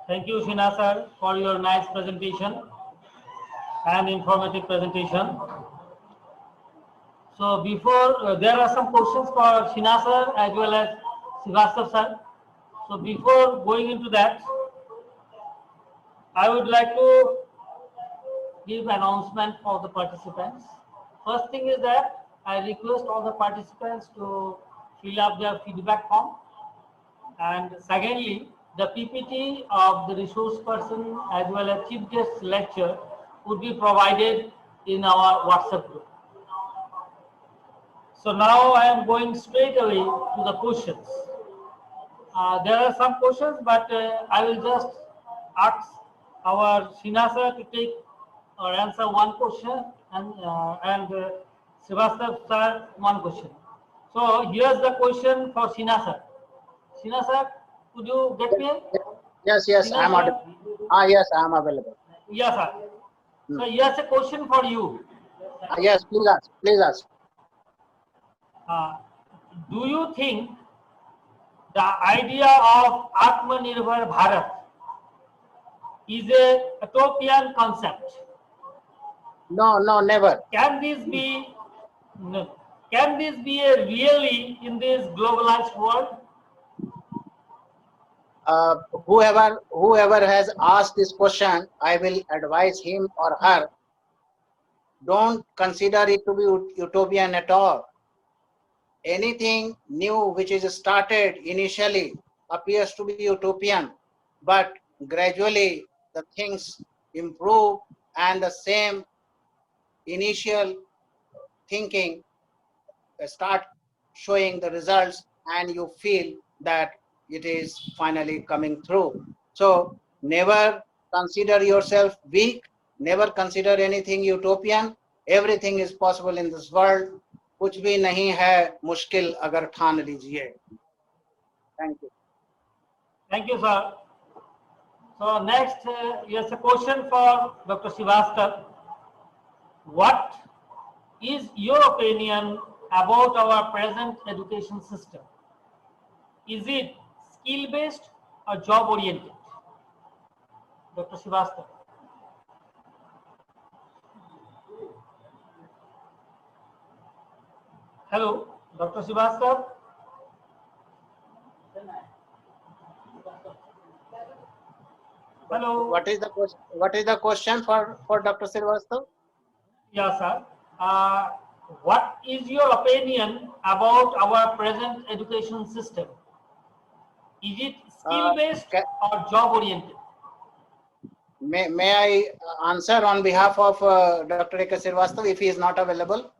Thank you, Shina sir, for your nice presentation and informative presentation. So before, there are some questions for Shina sir as well as Srivastav sir. So before going into that, I would like to give announcement for the participants. First thing is that I request all the participants to fill up their feedback form. And secondly, the PPT of the resource person as well as chief guest lecture would be provided in our WhatsApp group. So now I am going straight away to the questions. There are some questions, but I will just ask our Srinasa to take or answer one question, and Srivastav sir one question. So here's the question for Srinasa. Srinasa, could you get me? Yes, yes, I'm Srinasa? audible. Yes, I'm available. Yes, sir. So here's a question for you. Yes, please ask. Please ask. Uh, do you think the idea of Atmanirbhar Bharat is a utopian concept? No, no, never. Can this be no, can this be a really in this globalized world? Whoever has asked this question, I will advise him or her, don't consider it to be utopian at all. Anything new which is started initially appears to be utopian, but gradually the things improve, and the same initial thinking start showing the results, and you feel that it is finally coming through. So never consider yourself weak, never consider anything utopian. Everything is possible in this world. कुछ भी नहीं है मुश्किल अगर ठान लीजिए. Thank you. Thank you, sir. So next, here's a question for Dr. Srivastava. What is your opinion about our present education system? Is it skill-based or job-oriented? Dr. Srivastava. Hello, Dr. Srivastava. Hello. What is the question? What is the question for Dr. Srivastava? Yeah, sir. Uh, what is your opinion about our present education system? Is it skill-based Ca- or job-oriented? May I answer on behalf of Dr. Iqac Srivastava if he is not available?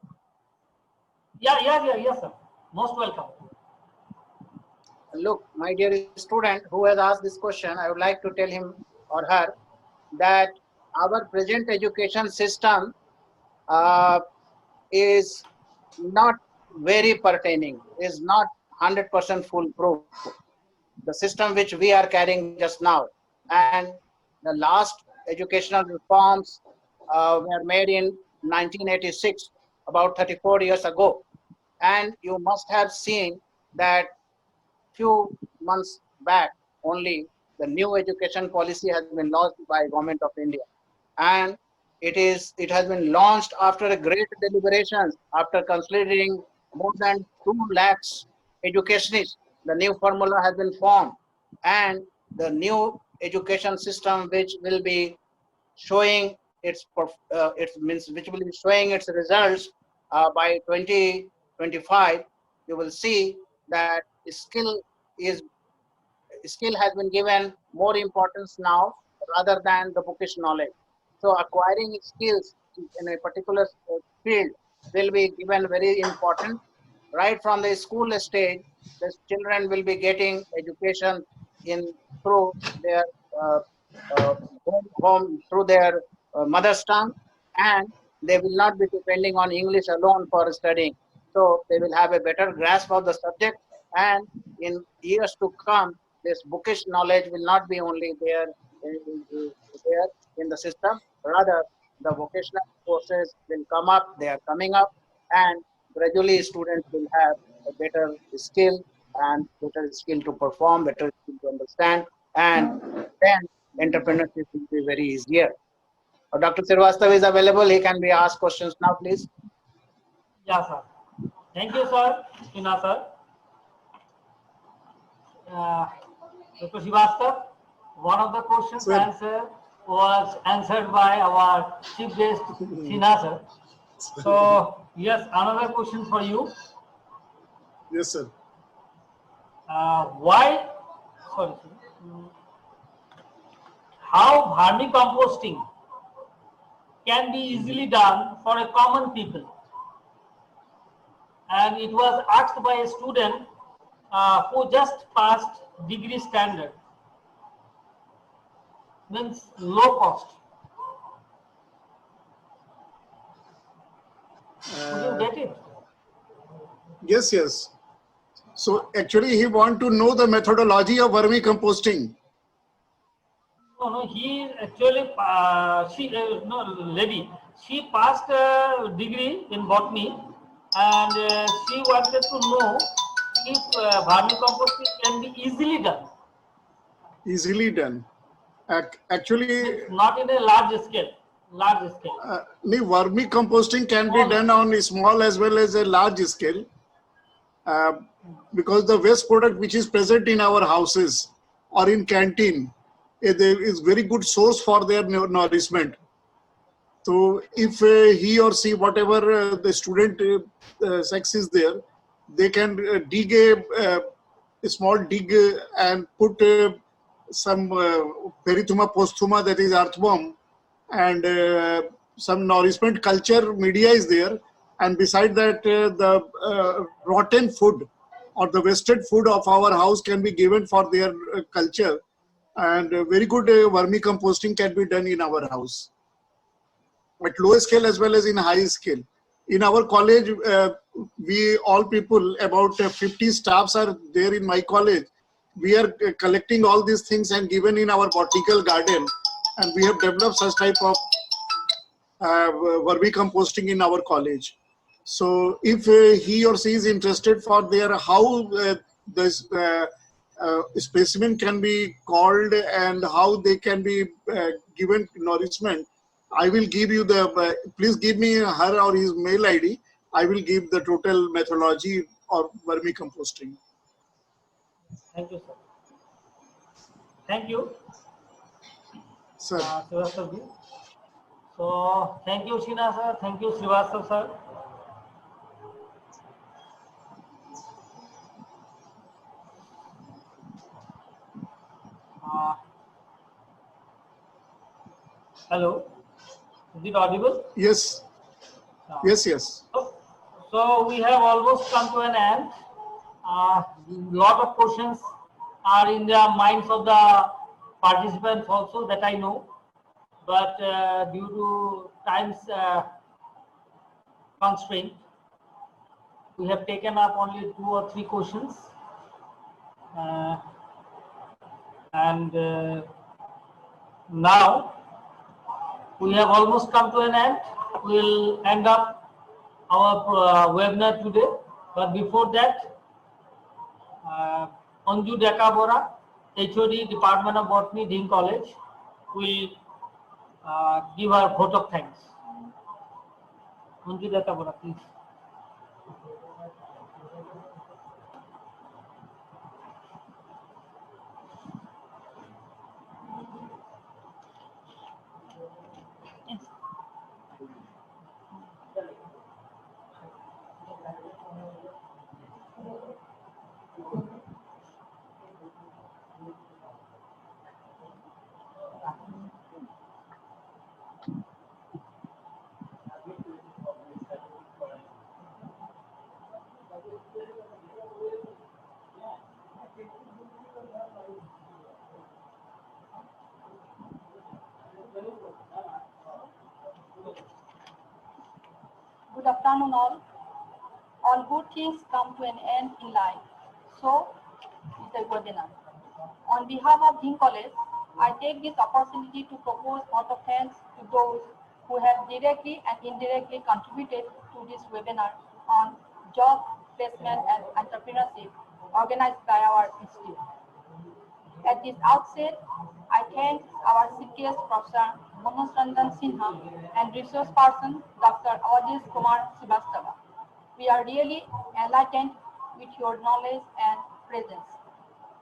Yes, sir. Most welcome. Look, my dear student who has asked this question, I would like to tell him or her that our present education system is not very pertaining, is not 100% foolproof. The system which we are carrying just now, and the last educational reforms were made in 1986, about 34 years ago. And you must have seen that few months back only the new education policy has been launched by Government of India, and it has been launched after a great deliberations, after considering more than 2 lakhs educationists. The new formula has been formed, and the new education system which will be showing its means which will be showing its results by 2025. You will see that is skill has been given more importance now rather than the bookish knowledge. So acquiring skills in a particular field will be given very important. Right from the school stage, the children will be getting education in through their uh, uh, home through their mother's tongue, and they will not be depending on English alone for studying. So they will have a better grasp of the subject, and in years to come, this bookish knowledge will not be only there in the system. Rather, the vocational courses will come up. They are coming up, and gradually students will have a better skill and better skill to perform, better skill to understand, and then entrepreneurship will be very easier. Dr. Srivastava is available. He can be asked questions now, please. Yeah, sir. Thank you, sir. Srinath, sir. Dr. Srivastava, one of the questions Sir. was answered by our chief guest, Srinath, sir. So, yes, another question for you. Yes, sir. Why, sorry, how vermicomposting can be easily done for a common people? And it was asked by a student who just passed degree standard, means low cost. Would you get it? Yes, yes. So actually, he want to know the methodology of vermicomposting. No, he actually, no, lady, she passed a degree in botany, and she wanted to know if vermicomposting can be easily done. Easily done. Actually, It's not in a large scale. Large scale. vermicomposting can be done on a small as well as a large scale. Because the waste product which is present in our houses or in canteen is very good source for their nourishment. So if he or she, whatever the student sex is there, they can dig a small dig and put some perithuma posthuma, that is earthworm, and some nourishment culture media is there, and beside that the rotten food or the wasted food of our house can be given for their culture, and very good vermicomposting can be done in our house at low scale as well as in high scale. In our college, we all people, about 50 staffs are there in my college. We are collecting all these things and given in our botanical garden, and we have developed such type of vermicomposting in our college. So if he or she is interested for their how this specimen can be called and how they can be given nourishment, I will give you the, please give me her or his mail ID. I will give the total methodology of vermicomposting. Thank you, sir. Thank you, Sir, Srivastav ji. So, thank you, Sheena sir. Thank you, Srivastav sir. Uh, Hello, is it audible? yes, Uh, yes. So we have almost come to an end. Lot of questions are in the minds of the participants also, that I know, but due to time's constraint, we have taken up only 2 or 3 questions, and now we have almost come to an end. We will end up our webinar today, but before that, Anju Dekabora, HOD, Department of Botany, Dhing College, will give our vote of thanks. Anju Dekabora, please. Good afternoon all. All good things come to an end in life. So, it's a webinar. On behalf of Dhing College, I take this opportunity to propose vote of thanks to those who have directly and indirectly contributed to this webinar on job placement and entrepreneurship organized by our institute. At this outset, I thank our CTS Professor Manoj Ranjan Sinha and resource person Dr. Awadis Kumar Srivastava. We are really enlightened with your knowledge and presence.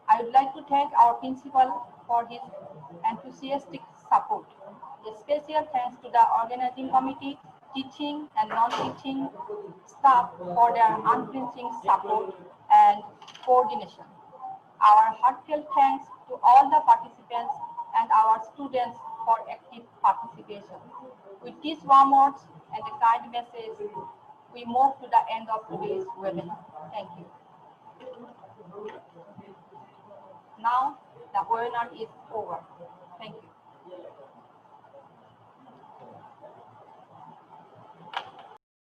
I would like to thank our principal for his enthusiastic support. A special thanks to the organizing committee, teaching and non-teaching staff for their unflinching support and coordination. Our heartfelt thanks to all the participants and our students for active participation. With these warm words and a kind message, we move to the end of today's webinar. Thank you. Now, the webinar is over. Thank you.